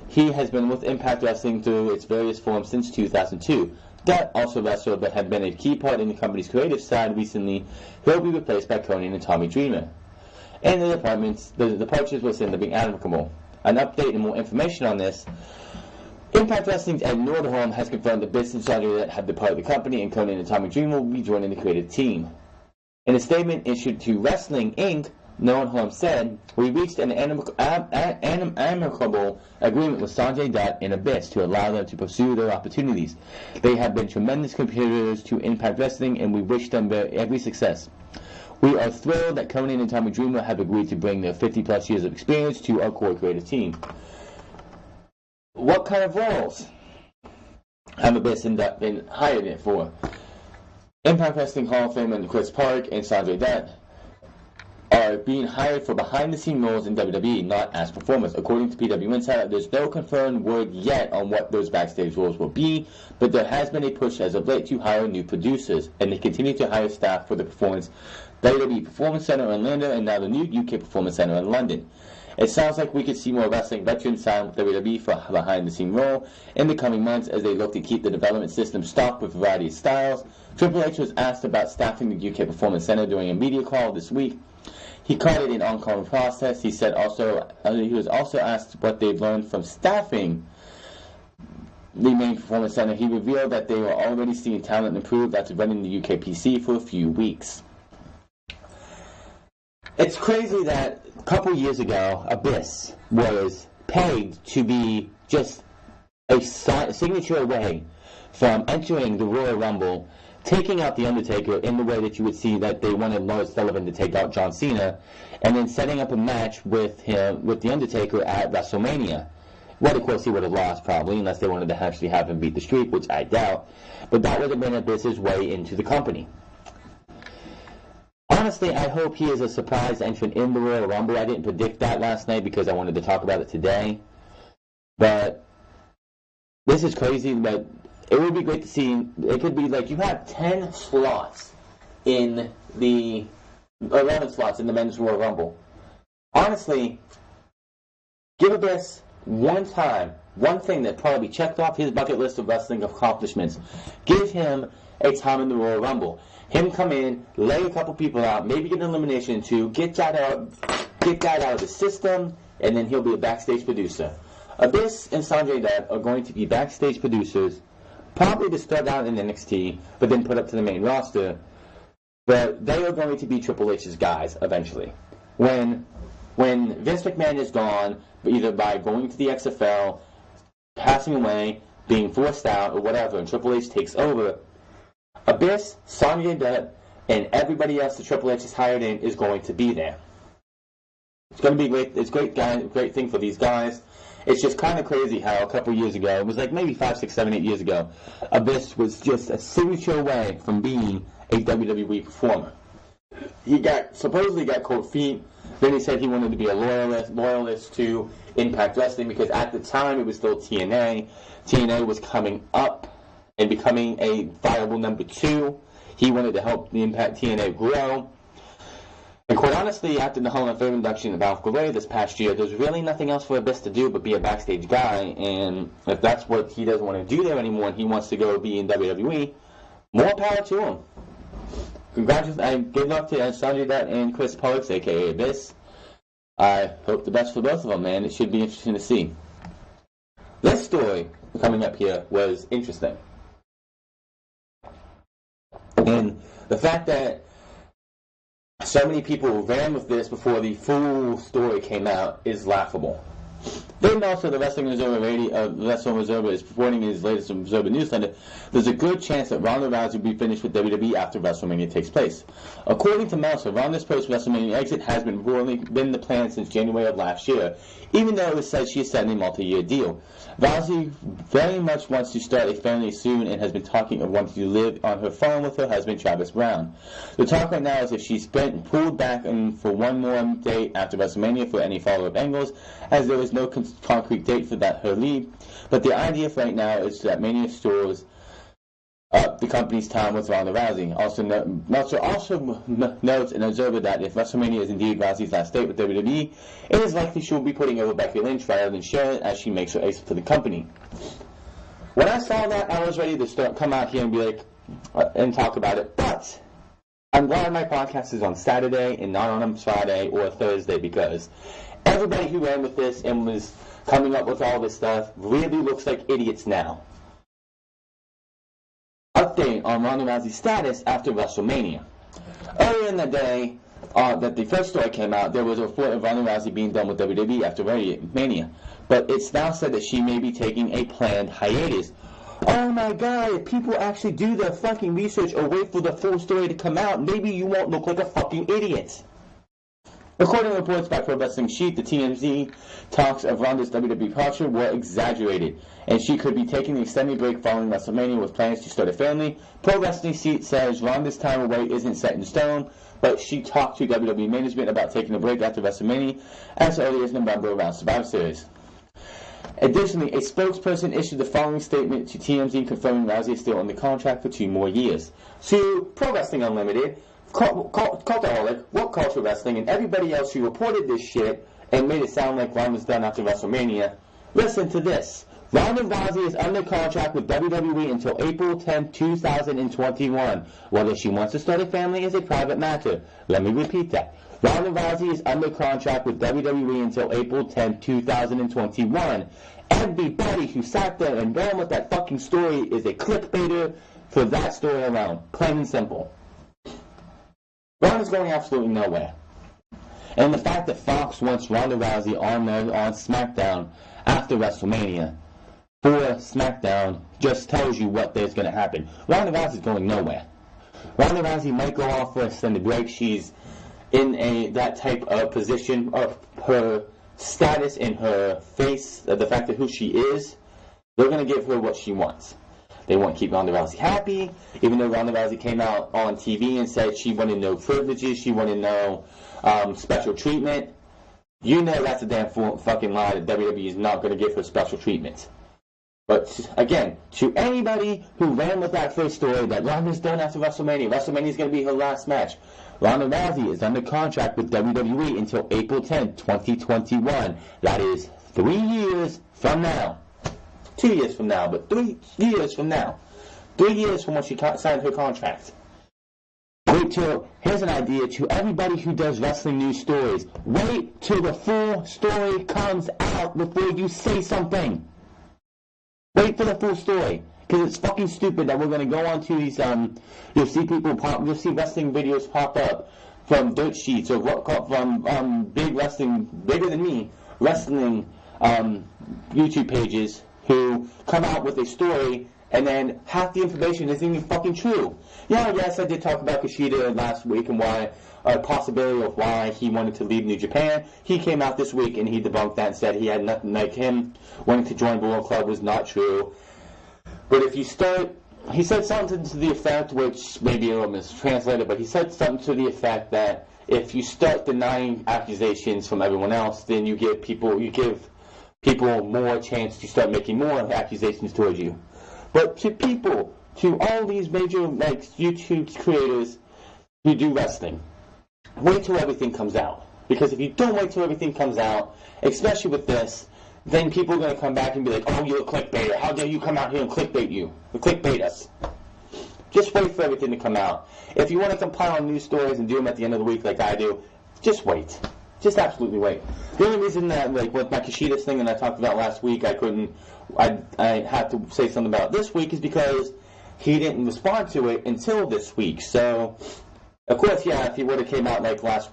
He has been with Impact Wrestling through its various forms since 2002. Dutt, also a wrestler but had been a key part in the company's creative side recently, he'll be replaced by Conan and Tommy Dreamer. And the departures was in the being amicable. An update and more information on this. Impact Wrestling's Ed Nordholm has confirmed the business strategy that had departed the company, and Conan and Tommy Dreamer will be joining the creative team. In a statement issued to Wrestling Inc., Nordholm said, "We reached an amicable agreement with Sanjay Dutt and Abyss to allow them to pursue their opportunities. They have been tremendous contributors to Impact Wrestling, and we wish them every success. We are thrilled that Conan and Tommy Dreamer have agreed to bring their 50-plus years of experience to our core creative team." What kind of roles have Abyss and Dutt been hired in for? Impact Wrestling Hall of Famer Chris Park and Sanjay Dutt are being hired for behind-the-scenes roles in WWE, not as performers. According to PW Insider, there's no confirmed word yet on what those backstage roles will be, but there has been a push as of late to hire new producers, and they continue to hire staff for the WWE Performance Center in Orlando and now the new UK Performance Center in London. It sounds like we could see more wrestling veterans signed with WWE for a behind-the-scenes role in the coming months as they look to keep the development system stocked with a variety of styles. Triple H was asked about staffing the UK Performance Center during a media call this week. He called it an ongoing process. He said he was also asked what they've learned from staffing the main Performance Center. He revealed that they were already seeing talent improve after running the UKPC for a few weeks. It's crazy that a couple years ago, Abyss was pegged to be just a signature away from entering the Royal Rumble, taking out The Undertaker in the way that you would see that they wanted Lars Sullivan to take out John Cena, and then setting up a match with The Undertaker at WrestleMania. Well, of course, he would have lost probably, unless they wanted to actually have him beat the streak, which I doubt. But that would have been Abyss's way into the company. Honestly, I hope he is a surprise entrant in the Royal Rumble. I didn't predict that last night because I wanted to talk about it today. But this is crazy, but it would be great to see. It could be like you have 10 slots in the 11 slots in the men's Royal Rumble. Honestly, give Abyss one thing that probably checked off his bucket list of wrestling accomplishments. Give him a time in the Royal Rumble. Him come in, lay a couple people out, maybe get an elimination too, get that out of the system, and then he'll be a backstage producer. Abyss and Sanjay Dutt are going to be backstage producers, probably to start out in NXT, but then put up to the main roster. But they are going to be Triple H's guys eventually. When Vince McMahon is gone, either by going to the XFL, passing away, being forced out, or whatever, and Triple H takes over, Abyss, Sanjay Dutt, and everybody else that Triple H has hired in is going to be there. It's going to be great. It's great thing for these guys. It's just kind of crazy how a couple years ago, it was like maybe 5, 6, 7, 8 years ago, Abyss was just a signature away from being a WWE performer. He supposedly got cold feet. Then he said he wanted to be a loyalist to Impact Wrestling because at the time it was still TNA. TNA was coming up and becoming a viable number 2. He wanted to help the Impact TNA grow. And quite honestly, after the Hall of Fame induction of Alf Guerrero this past year, there's really nothing else for Abyss to do but be a backstage guy. And if that's what he doesn't want to do there anymore and he wants to go be in WWE, more power to him. Congratulations and good luck to Sanjay Dutt and Chris Parks, a.k.a. Abyss. I hope the best for both of them, man. It should be interesting to see. This story coming up here was interesting. And the fact that so many people ran with this before the full story came out is laughable. Then also, the Wrestling Observer Wrestling Observer is reporting in his latest Observer newsletter, there's a good chance that Ronda Rousey will be finished with WWE after WrestleMania takes place. According to Meltzer, Ronda's post-WrestleMania exit has been the plan since January of last year, even though it was said she is signing a multi-year deal. Rousey very much wants to start a family soon and has been talking of wanting to live on her farm with her husband, Travis Brown. The talk right now is if she's been pulled back for one more date after WrestleMania for any follow-up angles, as there is no concrete date for her leave. But the idea for right now is that Mania stores up the company's time with Ronda Rousey. Meltzer also notes in Observer that if WrestleMania is indeed Rousey's last date with WWE, it is likely she will be putting over Becky Lynch rather than Charlotte as she makes her exit for the company. When I saw that, I was ready to come out here and be like, and talk about it. But I'm glad my podcast is on Saturday and not on a Friday or a Thursday, because everybody who ran with this and was coming up with all this stuff really looks like idiots now. Update on Ronda Rousey's status after WrestleMania. Earlier in the day, that the first story came out, there was a report of Ronda Rousey being done with WWE after Mania. But it's now said that she may be taking a planned hiatus. Oh my god, if people actually do their fucking research or wait for the full story to come out, maybe you won't look like a fucking idiot. According to reports by Pro Wrestling Sheet, the TMZ talks of Ronda's WWE departure were exaggerated, and she could be taking an extended break following WrestleMania with plans to start a family. Pro Wrestling Sheet says Ronda's time away isn't set in stone, but she talked to WWE management about taking a break after WrestleMania as early as November around Survivor Series. Additionally, a spokesperson issued the following statement to TMZ confirming Rousey is still under contract for 2 more years. To Pro Wrestling Unlimited, Cultaholic, What Culture Wrestling, and everybody else who reported this shit and made it sound like Ronda's done after WrestleMania, listen to this. Ronda Rousey is under contract with WWE until April 10, 2021. Whether she wants to start a family is a private matter. Let me repeat that. Ronda Rousey is under contract with WWE until April 10, 2021. Everybody who sat there and ran with that fucking story is a clickbaiter for that story alone. Plain and simple. Ronda's going absolutely nowhere. And the fact that Fox wants Ronda Rousey on SmackDown after WrestleMania for SmackDown just tells you what there's going to happen. Ronda Rousey's going nowhere. Ronda Rousey might go off for an extended break. She's in that type of position of her status in her face, the fact of who she is. They're going to give her what she wants. They want to keep Ronda Rousey happy, even though Ronda Rousey came out on TV and said she wanted no privileges, she wanted no special treatment. You know that's a damn fucking lie that WWE is not going to give her special treatment. But, again, to anybody who ran with that first story that Ronda's done after WrestleMania, WrestleMania is going to be her last match. Ronda Rousey is under contract with WWE until April 10, 2021. That is 3 years from now. 2 years from now, but 3 years from now. 3 years from when she signed her contract. Wait till, here's an idea to everybody who does wrestling news stories. Wait till the full story comes out before you say something. Wait for the full story. Because it's fucking stupid that we're going to go on to these, you'll see wrestling videos pop up from dirt sheets or from big wrestling, bigger than me, wrestling YouTube pages who come out with a story and then half the information isn't even fucking true. Yeah, yes, I did talk about Kushida last week and why, a possibility of why he wanted to leave New Japan. He came out this week and he debunked that and said he had nothing like him wanting to join Bullet Club was not true. But if you start, he said something to the effect, which maybe a little mistranslated, but he said something to the effect that if you start denying accusations from everyone else, then you give people more chance to start making more accusations towards you. But to all these major YouTube creators who do wrestling, wait till everything comes out. Because if you don't wait till everything comes out, especially with this, then people are going to come back and be like, oh, you're a clickbaiter. How dare you come out here and clickbait us. Just wait for everything to come out. If you want to compile news stories and do them at the end of the week like I do, just wait. Just absolutely wait. The only reason that, with my Kushida thing that I talked about last week, I had to say something about this week is because he didn't respond to it until this week. So, of course, yeah, if he would have came out last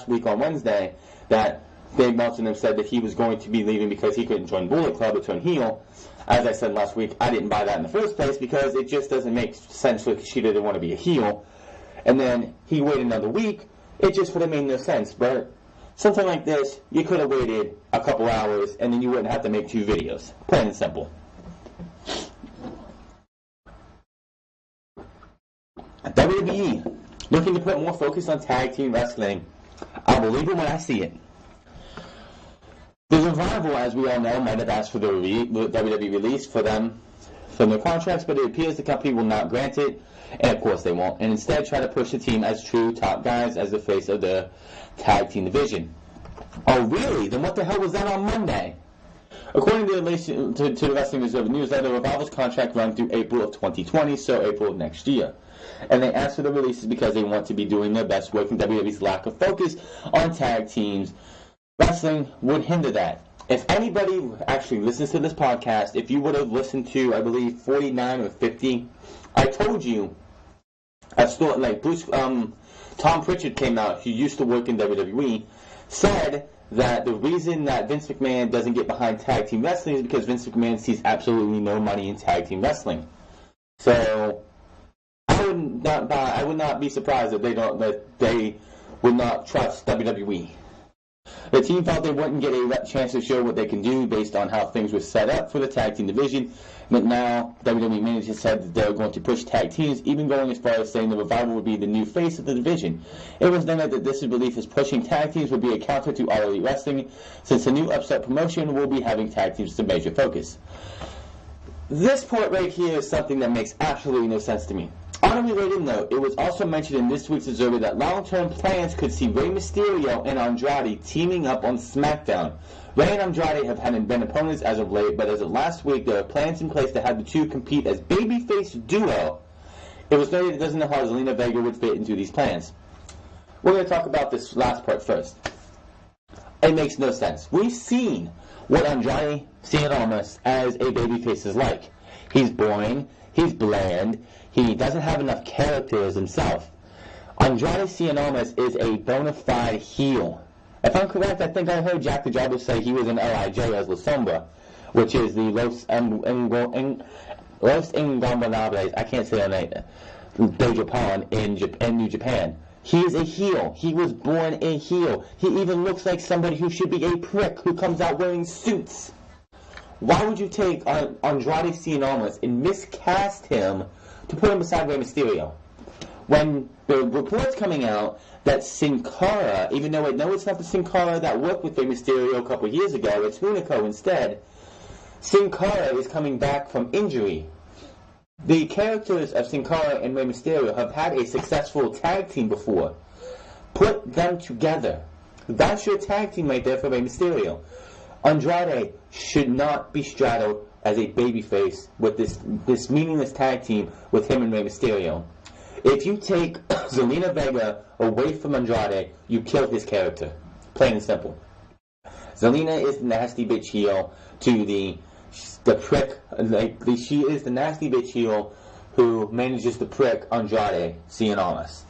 week on Wednesday, that Dave Meltzer said that he was going to be leaving because he couldn't join Bullet Club or turn heel. As I said last week, I didn't buy that in the first place because it just doesn't make sense for Kushida to want to be a heel. And then he waited another week. It just would have made no sense. But something like this, you could have waited a couple hours and then you wouldn't have to make 2 videos. Plain and simple. WWE, looking to put more focus on tag team wrestling. I'll believe it when I see it. The Revival, as we all know, might have asked for the WWE release for them from their contracts, but it appears the company will not grant it, and of course they won't, and instead try to push the team as true top guys as the face of the tag team division. Oh really? Then what the hell was that on Monday? According to the Wrestling Observer newsletter, Revival's contract runs through April of 2020, so April of next year. And they asked for the releases because they want to be doing their best work, and WWE's lack of focus on tag teams wrestling would hinder that. If anybody actually listens to this podcast, if you would have listened to, I believe, 49 or 50, I told you, Tom Pritchard came out, who used to work in WWE, said that the reason that Vince McMahon doesn't get behind tag team wrestling is because Vince McMahon sees absolutely no money in tag team wrestling. So I would not be surprised if they would not trust WWE. The team felt they wouldn't get a chance to show what they can do based on how things were set up for the tag team division, but now WWE management said that they're going to push tag teams, even going as far as saying the Revival would be the new face of the division. It was noted that this belief is pushing tag teams would be a counter to All Elite Wrestling, since the new upset promotion will be having tag teams as a major focus. This part right here is something that makes absolutely no sense to me. On a related note, it was also mentioned in this week's Observer that long-term plans could see Rey Mysterio and Andrade teaming up on SmackDown. Rey and Andrade have been opponents as of late, but as of last week, there are plans in place to have the two compete as babyface duo. It was noted it doesn't know how Zelina Vega would fit into these plans. We're going to talk about this last part first. It makes no sense. We've seen what Andrade Cien Almas as a babyface is like. He's boring, he's bland, he doesn't have enough character as himself. Andrade Cien Almas is a bona fide heel. If I'm correct, I think I heard Jack the Jobber say he was an LIJ as La Sombra, which is the Los Ingobernables, I can't say that name, de Japan in New Japan. He is a heel. He was born a heel. He even looks like somebody who should be a prick who comes out wearing suits. Why would you take Andrade Cien Almas and miscast him to put him beside Rey Mysterio? When the reports coming out that Sin Cara, even though I know it's not the Sin Cara that worked with Rey Mysterio a couple years ago, it's Hunico instead, Sin Cara is coming back from injury. The characters of Sin Cara and Rey Mysterio have had a successful tag team before. Put them together. That's your tag team right there for Rey Mysterio. Andrade should not be straddled as a babyface with this meaningless tag team with him and Rey Mysterio. If you take Zelina Vega away from Andrade, you kill his character. Plain and simple. Zelina is the nasty bitch heel to the prick, she is the nasty bitch heel who manages to prick Andrade Cien Almas.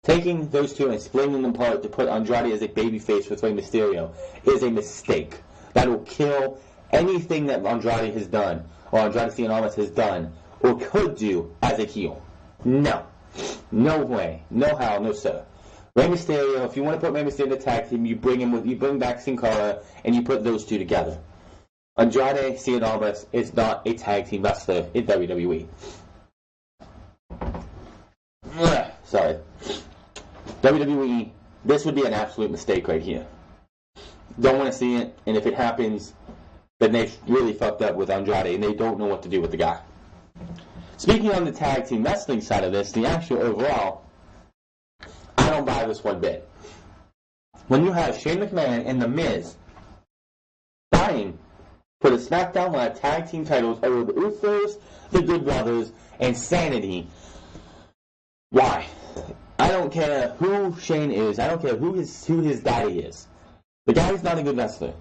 Taking those two and splitting them apart to put Andrade as a babyface with Rey Mysterio is a mistake. That will kill anything that Andrade has done, or Andrade Cien Almas has done, or could do as a heel. No. No way. No how. No sir. Rey Mysterio, if you want to put Rey Mysterio in the tag team, you bring back Sin Cara, and you put those two together. Andrade Cien Almas is not a tag team wrestler in WWE. Sorry. WWE, this would be an absolute mistake right here. Don't want to see it, and if it happens, then they've really fucked up with Andrade, and they don't know what to do with the guy. Speaking on the tag team wrestling side of this, the actual overall, I don't buy this one bit. When you have Shane McMahon and The Miz dying for the SmackDown Live tag team titles over the Usos, the Good Brothers, and Sanity, why? I don't care who Shane is. I don't care who his daddy is. The guy's not a good wrestler.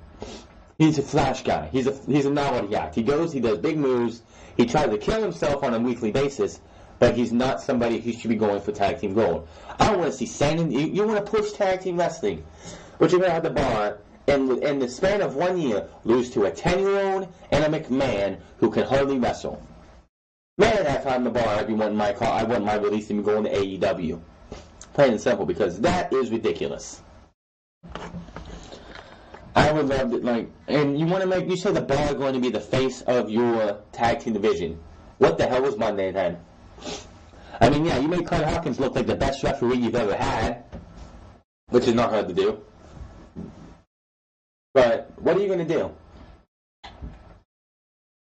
He's a flash guy. He's a novelty act. He goes, he does big moves. He tries to kill himself on a weekly basis, but he's not somebody who should be going for tag team gold. I don't want to see Sanity. You want to push tag team wrestling, but you're going to have the bar, and in the span of 1 year, lose to a 10-year-old and a McMahon who can hardly wrestle. Man, if I'm the bar, I want my release to be going to AEW. Plain and simple, because that is ridiculous. I would love it, and you say the bar going to be the face of your tag team division. What the hell was Monday then? I mean, yeah, you made Curt Hawkins look like the best referee you've ever had, which is not hard to do. But what are you going to do?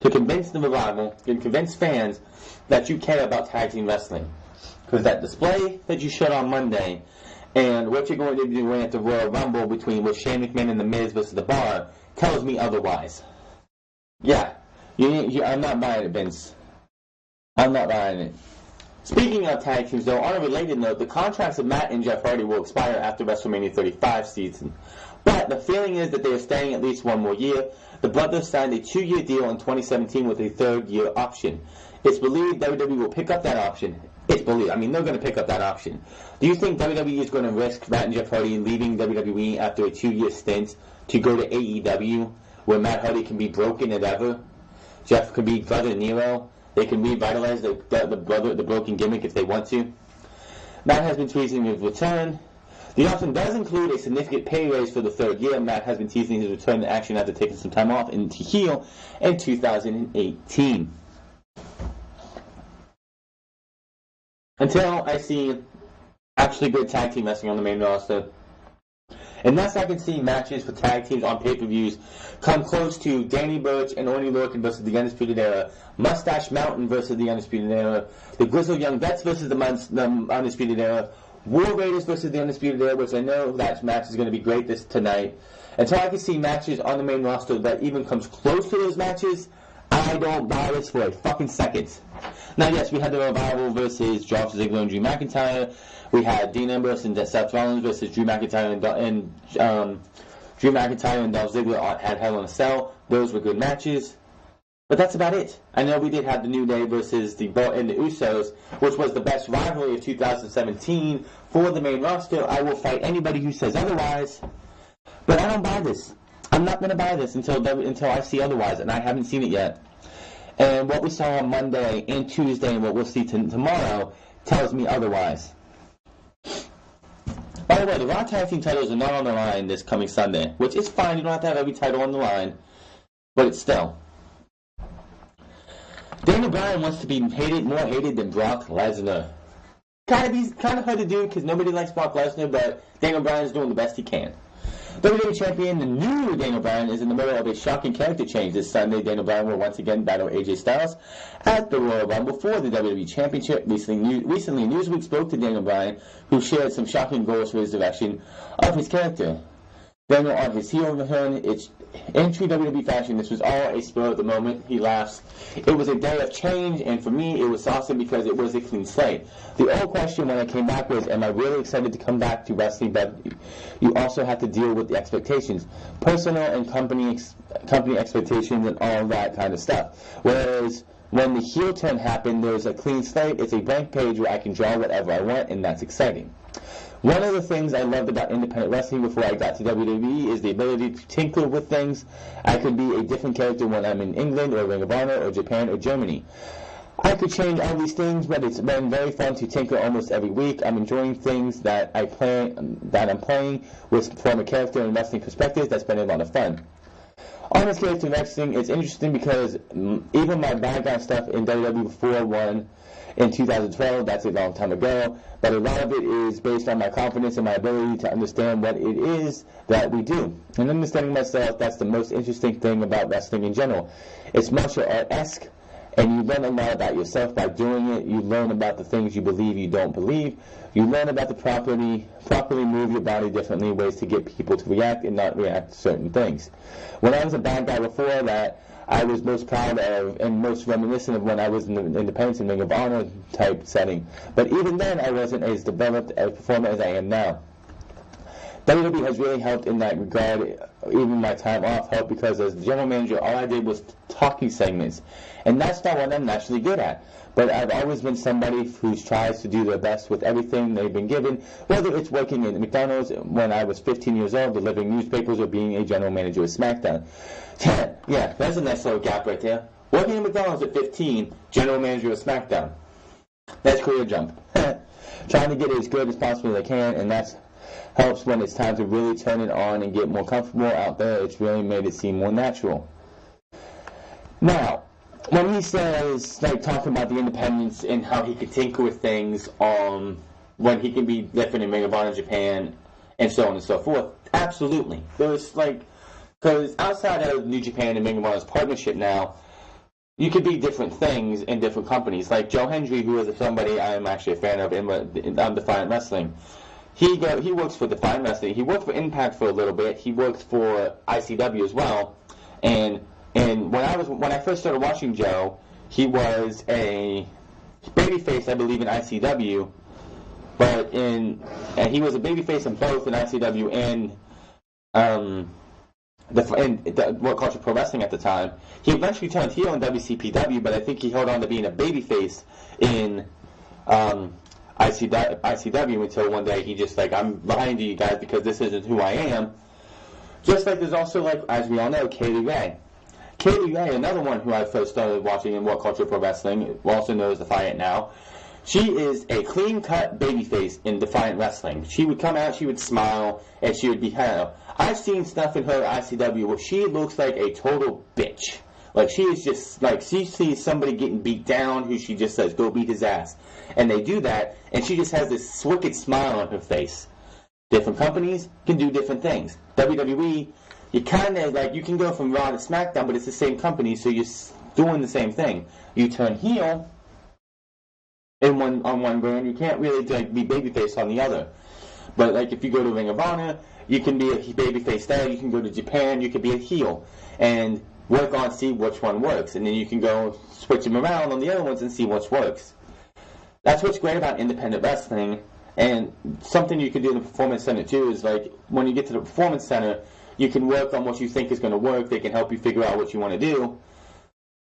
To convince the Revival, and convince fans that you care about tag team wrestling. Because that display that you showed on Monday, and what you're going to do at the Royal Rumble with Shane McMahon and The Miz versus The Bar, tells me otherwise. Yeah, I'm not buying it, Vince. I'm not buying it. Speaking of tag teams, though, on a related note, the contracts of Matt and Jeff Hardy will expire after WrestleMania 35 season. But the feeling is that they are staying at least one more year. The brothers signed a 2-year deal in 2017 with a 3rd-year option. It's believed WWE will pick up that option. It's believed. I mean, they're going to pick up that option. Do you think WWE is going to risk Matt and Jeff Hardy leaving WWE after a 2-year stint to go to AEW, where Matt Hardy can be broken as ever? Jeff could be Brother Nero. They can revitalize the broken gimmick if they want to. Matt has been teasing his return. The option does include a significant pay raise for the 3rd year. Matt has been teasing his return to action after taking some time off into heel in 2018. Until I see actually good tag team wrestling on the main roster. Unless I can see matches for tag teams on pay-per-views come close to Danny Burch and Orny Lorcan versus the Undisputed Era, Mustache Mountain versus the Undisputed Era, the Grizzled Young Vets versus the Undisputed Era, War Raiders versus the Undisputed Era, which I know that match is going to be great tonight. Until I can see matches on the main roster that even comes close to those matches, I don't buy this for a fucking second. Now, yes, we had the Revival versus Dolph Ziggler and Drew McIntyre. We had Dean Ambrose and Seth Rollins versus Drew McIntyre and Dolph Ziggler had Hell in a Cell. Those were good matches. But that's about it. I know we did have the New Day versus the Usos, which was the best rivalry of 2017 for the main roster. I will fight anybody who says otherwise. But I don't buy this. I'm not going to buy this until I see otherwise, and I haven't seen it yet. And what we saw on Monday and Tuesday and what we'll see tomorrow tells me otherwise. By the way, the Raw Tag Team titles are not on the line this coming Sunday, which is fine. You don't have to have every title on the line, but it's still. Daniel Bryan wants to be more hated than Brock Lesnar. Kind of hard to do because nobody likes Brock Lesnar, but Daniel Bryan's doing the best he can. WWE Champion, the new Daniel Bryan, is in the middle of a shocking character change. This Sunday, Daniel Bryan will once again battle AJ Styles at the Royal Rumble for the WWE Championship. Recently, Newsweek spoke to Daniel Bryan, who shared some shocking goals for his direction of his character. Daniel on his heel return, it's in true WWE fashion. This was all a spur of the moment. He laughs. It was a day of change, and for me, it was awesome because it was a clean slate. The old question when I came back was, am I really excited to come back to wrestling? But you also have to deal with the expectations, personal and company expectations, and all that kind of stuff. Whereas when the heel turn happened, there's a clean slate. It's a blank page where I can draw whatever I want, and that's exciting. One of the things I loved about independent wrestling before I got to WWE is the ability to tinker with things. I could be a different character when I'm in England or Ring of Honor or Japan or Germany. I could change all these things, but it's been very fun to tinker almost every week. I'm enjoying things that I'm playing from a character and wrestling perspective. That's been a lot of fun. On this character wrestling, it's interesting because even my background stuff in WWE before one in 2012, that's a long time ago, but a lot of it is based on my confidence and my ability to understand what it is that we do. And understanding myself, that's the most interesting thing about wrestling in general. It's martial art-esque, and you learn a lot about yourself by doing it. You learn about the things you believe you don't believe. You learn about the properly move your body differently, ways to get people to react and not react to certain things. When I was a bad guy before that, I was most proud of and most reminiscent of when I was in the Independence and Ring of Honor type setting. But even then, I wasn't as developed a performer as I am now. WWE has really helped in that regard. Even my time off helped because as the general manager, all I did was talking segments. And that's not what I'm naturally good at. But I've always been somebody who tries to do their best with everything they've been given, whether it's working at McDonald's when I was 15 years old, delivering newspapers, or being a general manager at SmackDown. Yeah, that's a nice little gap right there. Working at McDonald's at 15, general manager at SmackDown. That's career jump. Trying to get it as good as possible as I can, and that helps when it's time to really turn it on and get more comfortable out there. It's really made it seem more natural. Now, when he says, like, talking about the independence and how he could tinker with things when he can be different in Ring of Honor Japan and so on and so forth, absolutely. There's, like, because outside of New Japan and Ring of Honor's partnership now, you could be different things in different companies. Like Joe Hendry, who is somebody I'm actually a fan of on Defiant Wrestling. He works for Defiant Wrestling. He worked for Impact for a little bit. He worked for ICW as well. And And when I first started watching Joe, he was a babyface, I believe, in ICW, and he was a babyface in both in ICW and World Culture Pro Wrestling at the time. He eventually turned heel in WCPW, but I think he held on to being a babyface in ICW until one day he just like, I'm behind you guys because this isn't who I am. Just like there's also, like, as we all know, Kaylee Ray. Kaylee Ray, another one who I first started watching in World Culture Pro Wrestling, also known as Defiant now. She is a clean-cut babyface in Defiant Wrestling. She would come out, she would smile, and she would be hello. I've seen stuff in her ICW where she looks like a total bitch. Like, she is just, like, she sees somebody getting beat down who she just says, go beat his ass. And they do that, and she just has this wicked smile on her face. Different companies can do different things. WWE, you kind of, like, you can go from Raw to SmackDown, but it's the same company, so you're doing the same thing. You turn heel on one brand, you can't really, like, be babyface on the other. But, like, if you go to Ring of Honor, you can be a babyface there. You can go to Japan, you can be a heel. And work on, see which one works. And then you can go switch them around on the other ones and see which works. That's what's great about independent wrestling. And something you can do in the Performance Center, too, is, like, when you get to the Performance Center, you can work on what you think is going to work. They can help you figure out what you want to do.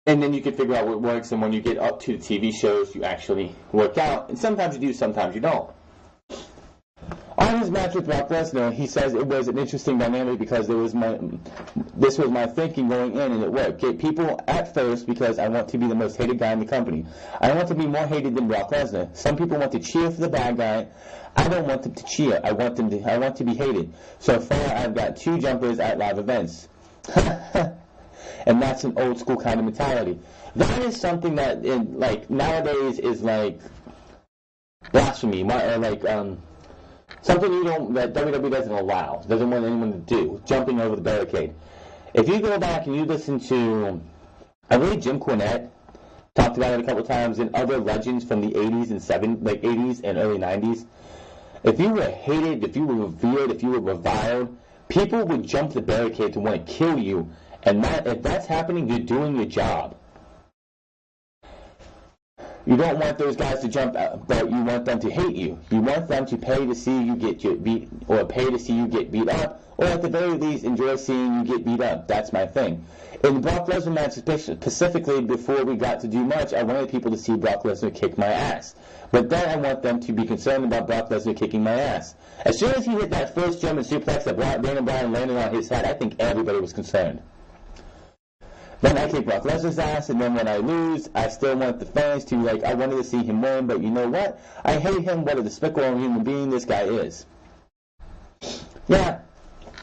And then you can figure out what works. And when you get up to the TV shows, you actually work out. And sometimes you do, sometimes you don't. On his match with Brock Lesnar, he says it was an interesting dynamic because this was my thinking going in, and it worked. Get people at first because I want to be the most hated guy in the company. I want to be more hated than Brock Lesnar. Some people want to cheer for the bad guy. I don't want them to cheer. I want to be hated. So far, I've got 2 jumpers at live events. And that's an old school kind of mentality. That is something that, like, nowadays is like blasphemy, or like something that WWE doesn't allow, doesn't want anyone to do, jumping over the barricade. If you go back and you listen to, I believe Jim Cornette talked about it a couple times, and other legends from the 80s and 80s and early 90s, if you were hated, if you were revered, if you were reviled, people would jump the barricade to want to kill you, and if that's happening, you're doing your job. You don't want those guys to jump out, but you want them to hate you. You want them to pay to see you get beat, or pay to see you get beat up, or at the very least enjoy seeing you get beat up. That's my thing. In the Brock Lesnar match, specifically before we got to do much, I wanted people to see Brock Lesnar kick my ass. But then I want them to be concerned about Brock Lesnar kicking my ass. As soon as he hit that first German suplex that Daniel Bryan landed on his head, I think everybody was concerned. Then I kick Brock Lesnar's ass, and then when I lose, I still want the fans to, like, I wanted to see him win, but you know what? I hate him. What a despicable human being this guy is. Yeah,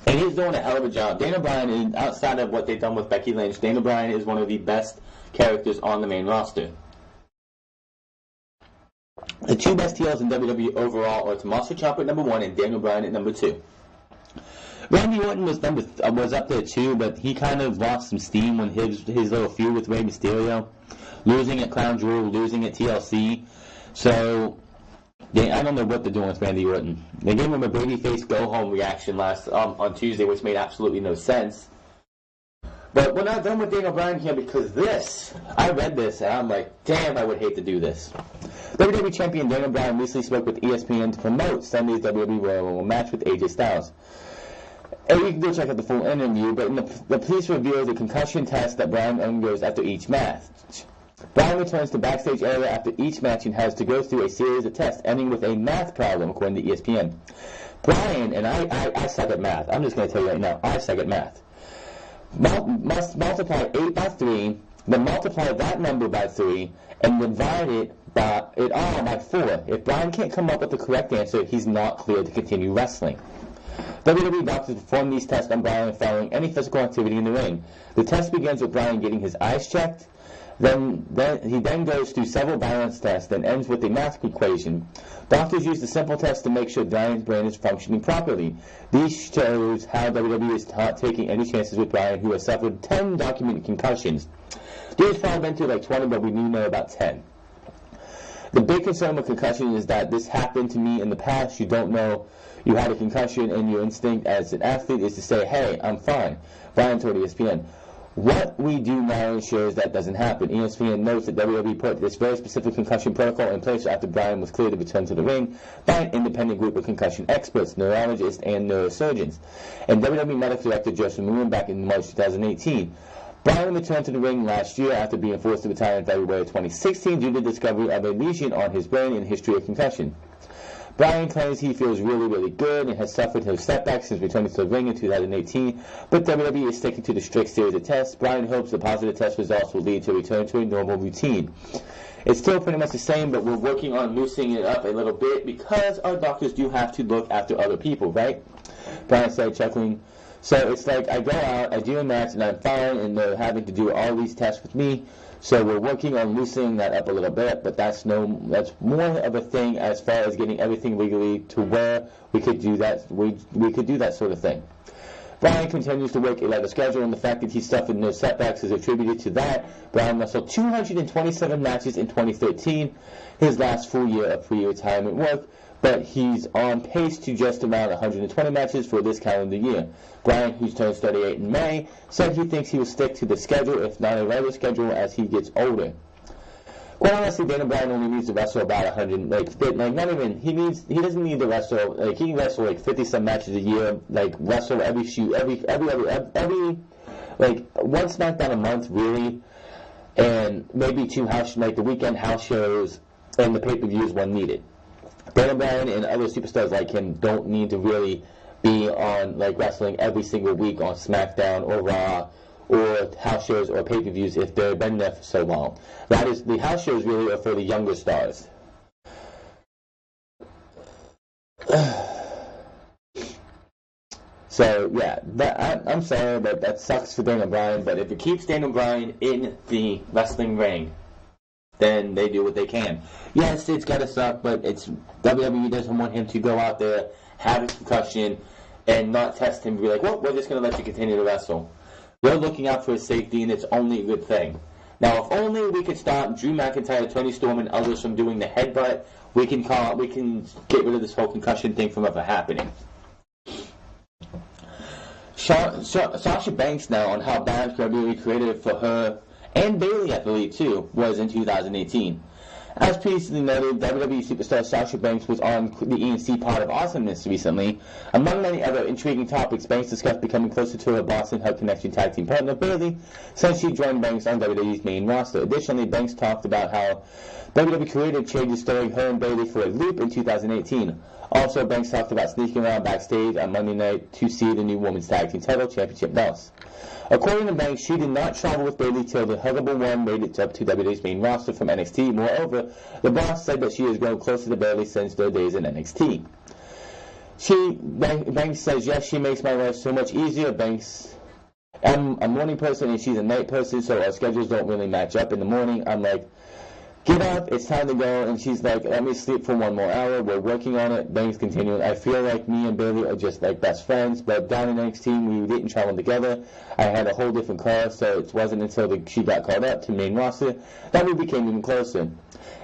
and he's doing a hell of a job. Daniel Bryan is, outside of what they've done with Becky Lynch, Daniel Bryan is one of the best characters on the main roster. The 2 best heels in WWE overall are Tommaso Ciampa at number 1 and Daniel Bryan at number 2. Randy Orton was up there too, but he kind of lost some steam when his little feud with Rey Mysterio, losing at Crown Jewel, losing at TLC. So I don't know what they're doing with Randy Orton. They gave him a babyface go-home reaction on Tuesday, which made absolutely no sense. But we're not done with Daniel Bryan here because I read this and I'm like, damn, I would hate to do this. WWE Champion Daniel Bryan recently spoke with ESPN to promote Sunday's WWE Royal Rumble match with AJ Styles. And you can go check out the full interview, but the police revealed the concussion test that Bryan undergoes after each match. Bryan returns to backstage area after each match and has to go through a series of tests, ending with a math problem, according to ESPN. Bryan, and I suck at math. I'm just going to tell you right now, I suck at math. Must multiply 8 by 3, then multiply that number by 3, and divide it all by 4. If Bryan can't come up with the correct answer, he's not cleared to continue wrestling. WWE doctors perform these tests on Bryan following any physical activity in the ring. The test begins with Bryan getting his eyes checked. Then he goes through several balance tests, then ends with a math equation. Doctors use the simple test to make sure Bryan's brain is functioning properly. These shows how WWE is not taking any chances with Bryan, who has suffered 10 documented concussions. There's probably been to like 20, but we do know about 10. The big concern with concussion is that this happened to me in the past. You don't know you had a concussion, and your instinct as an athlete is to say, hey, I'm fine. Bryan told ESPN. What we do now ensures that doesn't happen. ESPN notes that WWE put this very specific concussion protocol in place after Bryan was cleared to return to the ring by an independent group of concussion experts, neurologists, and neurosurgeons, and WWE Medical Director Joseph Moon back in March 2018. Bryan returned to the ring last year after being forced to retire in February 2016 due to the discovery of a lesion on his brain and history of concussion. Bryan claims he feels really good and has suffered no setbacks since returning to the ring in 2018, but WWE is sticking to the strict series of tests. Bryan hopes the positive test results will lead to a return to a normal routine. It's still pretty much the same, but we're working on loosening it up a little bit because our doctors do have to look after other people, right? Bryan said, chuckling. So it's like I go out, I do a match, and I'm fine, and they're having to do all these tests with me. So we're working on loosening that up a little bit, but that's more of a thing as far as getting everything legally to where we could do that. We could do that sort of thing. Bryan continues to work a lighter schedule, and the fact that he suffered no setbacks is attributed to that. Bryan wrestled 227 matches in 2013, his last full year of pre-retirement work, but he's on pace to just around 120 matches for this calendar year. Bryan, who turns 38 in May, said he thinks he will stick to the schedule, if not a lighter schedule, as he gets older. Quite honestly, Daniel Bryan only needs to wrestle about 100, he doesn't need to wrestle, he can wrestle 50-some matches a year, wrestle every one SmackDown a month, really, and maybe two the weekend house shows and the pay-per-views when needed. Daniel Bryan and other superstars like him don't need to really be on wrestling every single week on SmackDown or Raw or house shows or pay-per-views if they've been there for so long. That is, the house shows really are for the younger stars. So yeah, I'm sorry, but that sucks for Daniel Bryan. But if it keeps Daniel Bryan in the wrestling ring, then they do what they can. Yes, it's gotta suck, but it's WWE doesn't want him to go out there, have a concussion, and not test him, be like, well, we're just gonna let you continue to wrestle. They're looking out for his safety, and it's only a good thing. Now, if only we could stop Drew McIntyre, Tony Storm, and others from doing the headbutt, we can get rid of this whole concussion thing from ever happening. Sasha Banks now on how bad WWE created for her, and Bayley, I believe, too, was in 2018. As previously noted, WWE superstar Sasha Banks was on the E&C Pod of Awesomeness recently. Among many other intriguing topics, Banks discussed becoming closer to her Boston Hug Connection tag team partner, Bayley, since she joined Banks on WWE's main roster. Additionally, Banks talked about how WWE creative changes throwing her and Bayley for a loop in 2018. Also, Banks talked about sneaking around backstage on Monday night to see the new Women's Tag Team Title Championship belts. According to Banks, she did not travel with Bayley till the Huggable One made it up to WWE's main roster from NXT. Moreover, the boss said that she has grown closer to Bayley since their days in NXT. Banks says, yes, she makes my life so much easier. Banks, I'm a morning person and she's a night person, so our schedules don't really match up. In the morning, I'm like, get up, it's time to go, and she's like, let me sleep for one more hour, we're working on it. Banks continued, I feel like me and Bayley are just like best friends, but down in NXT, we didn't travel together. I had a whole different car, so it wasn't until she got called up to main roster that we became even closer.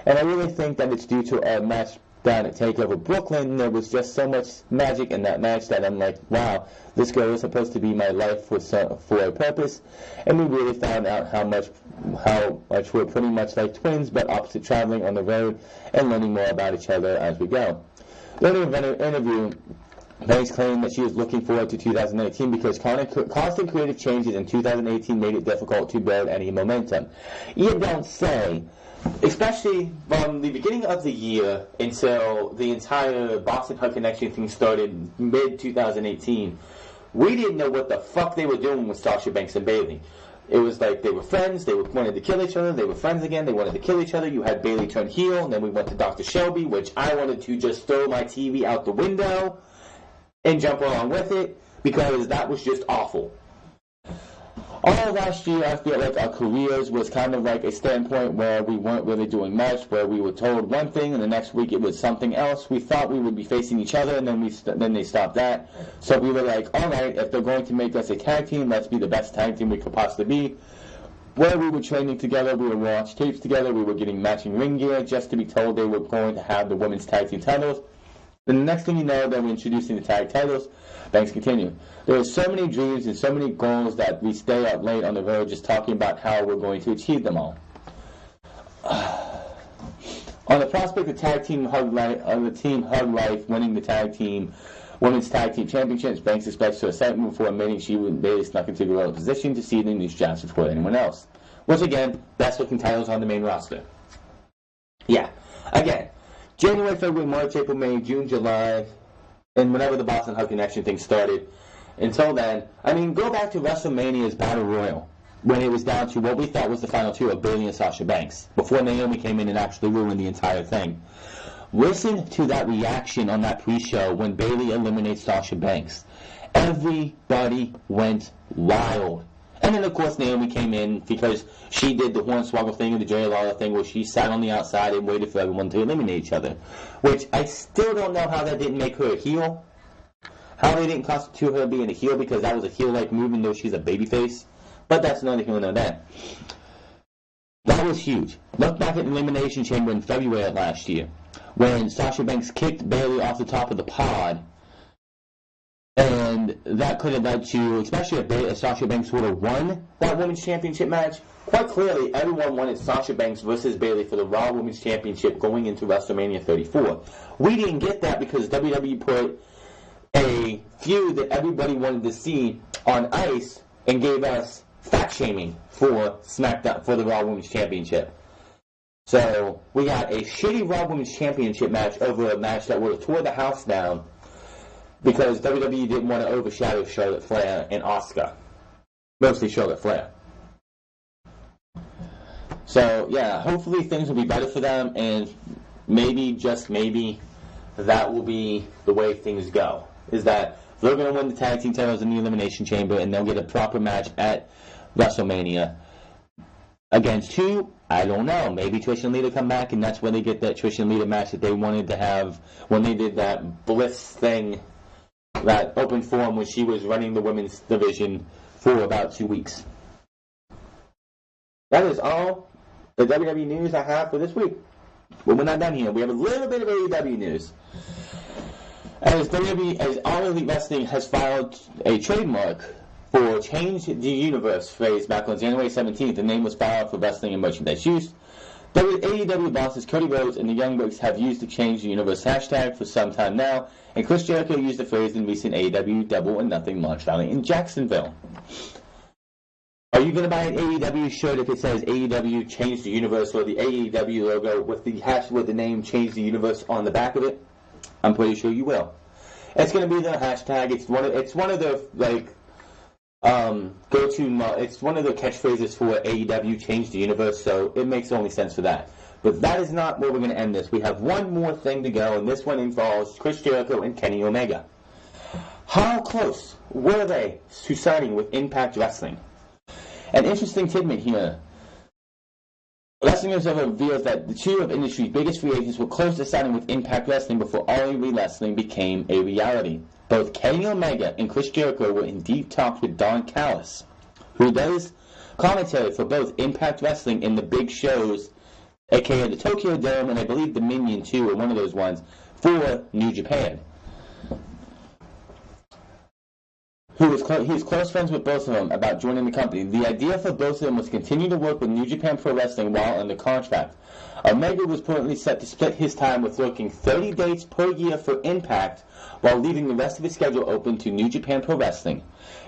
And I really think that it's due to our match down at TakeOver Brooklyn. There was just so much magic in that match that I'm like, wow, this girl is supposed to be my life for a purpose. And we really found out how much we're pretty much like twins, but opposite, traveling on the road and learning more about each other as we go. During the interview, Banks claimed that she was looking forward to 2018 because constant creative changes in 2018 made it difficult to build any momentum. You don't say. Especially from the beginning of the year until the entire Boston Hug Connection thing started mid-2018, we didn't know what the fuck they were doing with Sasha Banks and Bayley. It was like they were friends, they wanted to kill each other, they were friends again, they wanted to kill each other. You had Bayley turn heel, and then we went to Dr. Shelby, which I wanted to just throw my TV out the window and jump along with it, because that was just awful. All last year, I feel like our careers was kind of like a standpoint where we weren't really doing much, where we were told one thing and the next week it was something else. We thought we would be facing each other, and then they stopped that. So we were like, all right, if they're going to make us a tag team, let's be the best tag team we could possibly be. Where we were training together, we would watch tapes together, we were getting matching ring gear just to be told they were going to have the women's tag team titles. Then the next thing you know, then we're introducing the tag titles. Banks continue. There are so many dreams and so many goals that we stay up late on the road just talking about how we're going to achieve them all. On the prospect of tag team Hug Life, winning the women's tag team championships, Banks expects to a segment before admitting she and Bayley snuck into the gorilla position to see the news drafts before anyone else. Once again, best looking titles on the main roster. Yeah. Again, January, February, March, April, May, June, July, and whenever the Boston Hug Connection thing started. Until then, I mean, go back to WrestleMania's Battle Royal, when it was down to what we thought was the final two of Bayley and Sasha Banks, before Naomi came in and actually ruined the entire thing. Listen to that reaction on that pre-show when Bayley eliminates Sasha Banks. Everybody went wild. And then, of course, Naomi came in because she did the Hornswoggle thing and the Jerry Lawler thing where she sat on the outside and waited for everyone to eliminate each other. Which I still don't know how that didn't make her a heel. How they didn't constitute her being a heel, because that was a heel-like move even though she's a babyface. But that's another thing on that. That was huge. Look back at the Elimination Chamber in February of last year, when Sasha Banks kicked Bayley off the top of the pod. And that could have led to, especially if Sasha Banks would have won that Women's Championship match, quite clearly everyone wanted Sasha Banks versus Bayley for the Raw Women's Championship going into WrestleMania 34. We didn't get that because WWE put a feud that everybody wanted to see on ice and gave us fat shaming for SmackDown for the Raw Women's Championship. So we got a shitty Raw Women's Championship match over a match that would have tore the house down, because WWE didn't want to overshadow Charlotte Flair and Asuka. Mostly Charlotte Flair. So, yeah, hopefully things will be better for them, and maybe, just maybe, that will be the way things go. Is that they're going to win the tag team titles in the Elimination Chamber, and they'll get a proper match at WrestleMania. Against who? I don't know. Maybe Trish and Lita come back, and that's when they get that Trish and Lita match that they wanted to have when they did that Bliss thing, that open forum when she was running the women's division for about 2 weeks. That is all the WWE news I have for this week. But we're not done here. We have a little bit of AEW news. As All Elite Wrestling has filed a trademark for Change the Universe phrase back on January 17th, the name was filed for wrestling and merchandise use. AEW bosses Cody Rhodes and the Young Bucks have used the Change the Universe hashtag for some time now, and Chris Jericho used the phrase in recent AEW Double or Nothing launch rally in Jacksonville. Are you going to buy an AEW shirt if it says AEW Change the Universe or the AEW logo with the name Change the Universe on the back of it? I'm pretty sure you will. It's going to be their hashtag. It's one of the it's one of the catchphrases for AEW Change the Universe, so it makes only sense for that. But that is not where we're going to end this. We have one more thing to go, and this one involves Chris Jericho and Kenny Omega. How close were they to signing with Impact Wrestling? An interesting tidbit here. Wrestling Observer reveals that the two of industry's biggest free agents were close to signing with Impact Wrestling before All Elite Wrestling became a reality. Both Kenny Omega and Chris Jericho were in deep talks with Don Callis, who does commentary for both Impact Wrestling and the big shows, aka the Tokyo Dome and I believe Dominion too, or one of those ones, for New Japan. He was close friends with both of them about joining the company. The idea for both of them was to continue to work with New Japan Pro Wrestling while under contract. Omega was currently set to split his time with working 30 dates per year for Impact while leaving the rest of his schedule open to New Japan Pro Wrestling.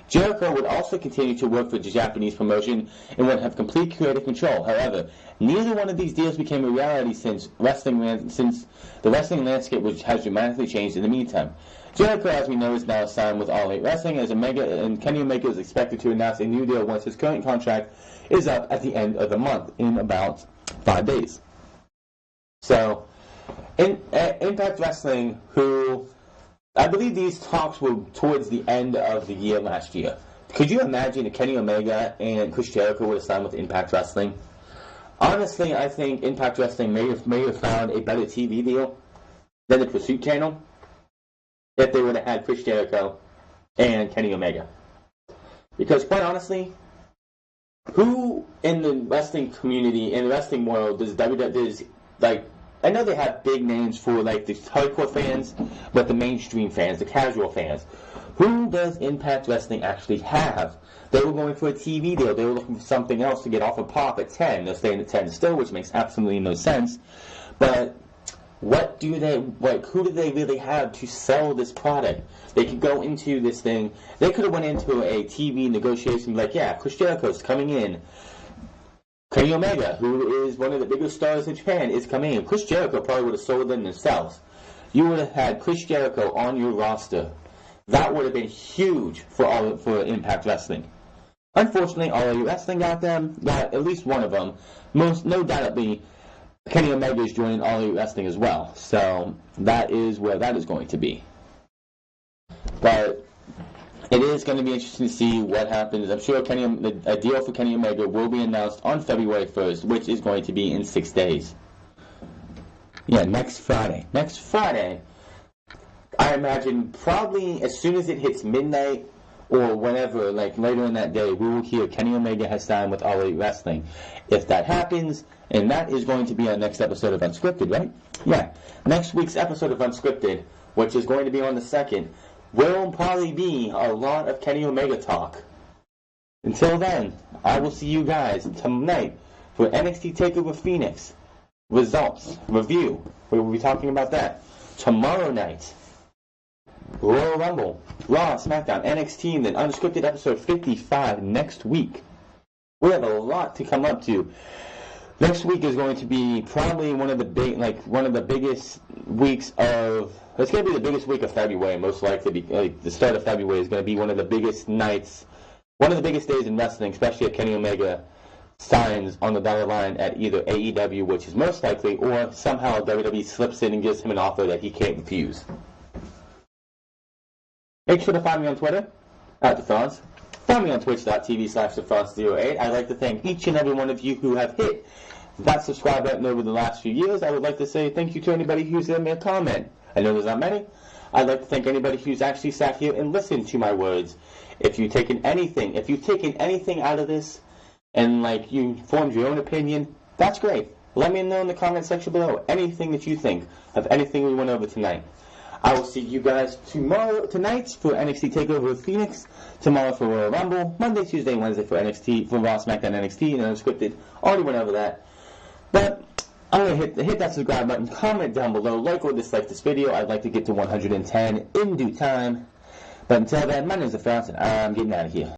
Jericho would also continue to work for the Japanese promotion and would have complete creative control. However, neither one of these deals became a reality since the wrestling landscape has dramatically changed in the meantime. Jericho, as we know, is now signed with All Elite Wrestling, as Kenny Omega is expected to announce a new deal once his current contract is up at the end of the month, in about 5 days. So, Impact Wrestling, who I believe these talks were towards the end of the year last year. Could you imagine if Kenny Omega and Chris Jericho would have signed with Impact Wrestling? Honestly, I think Impact Wrestling may have found a better TV deal than the Pursuit Channel if they would have had Chris Jericho and Kenny Omega. Because quite honestly, who in the wrestling community, in the wrestling world, does I know they have big names for like the hardcore fans, but the mainstream fans, the casual fans, who does Impact Wrestling actually have? They were going for a TV deal. They were looking for something else to get off of Pop at 10. They're staying at 10 still, which makes absolutely no sense. But what do they, like, who do they really have to sell this product? They could go into this thing. They could have went into a TV negotiation like, yeah, Chris Jericho's coming in. Kenny Omega, who is one of the biggest stars in Japan, is coming in. Chris Jericho probably would have sold them themselves. You would have had Chris Jericho on your roster. That would have been huge for Impact Wrestling. Unfortunately, All Elite Wrestling got at least one of them. No doubt Kenny Omega is joining All Elite Wrestling as well. So that is where that is going to be. But it is going to be interesting to see what happens. I'm sure a deal for Kenny Omega will be announced on February 1st, which is going to be in 6 days. Yeah, next Friday. Next Friday, I imagine probably as soon as it hits midnight or whenever, like later in that day, we will hear Kenny Omega has signed with All Elite Wrestling. If that happens, and that is going to be our next episode of Unscripted, right? Yeah. Next week's episode of Unscripted, which is going to be on the 2nd, will probably be a lot of Kenny Omega talk. Until then, I will see you guys tonight for NXT TakeOver Phoenix results review. We will be talking about that tomorrow night. Royal Rumble, Raw, SmackDown, NXT, and then Unscripted episode 55 next week. We have a lot to come up to. Next week is going to be probably one of the biggest weeks of. It's going to be the biggest week of February, most likely. The start of February is going to be one of the biggest nights, one of the biggest days in wrestling, especially if Kenny Omega signs on the dollar line at either AEW, which is most likely, or somehow WWE slips in and gives him an offer that he can't refuse. Make sure to find me on Twitter, @TheFrance. Find me on twitch.tv/TheFrance08. I'd like to thank each and every one of you who have hit that subscribe button over the last few years. I would like to say thank you to anybody who's given me a comment. I know there's not many. I'd like to thank anybody who's actually sat here and listened to my words. If you've taken anything out of this, and like you formed your own opinion, that's great. Let me know in the comment section below anything that you think of anything we went over tonight. I will see you guys tonight for NXT TakeOver Phoenix, tomorrow for Royal Rumble, Monday, Tuesday, and Wednesday for NXT, for Raw, SmackDown, NXT, and Unscripted. Already went over that. But I'm going to hit that subscribe button, comment down below, like or dislike this video. I'd like to get to 110 in due time. But until then, my name is TheFrance, and I'm getting out of here.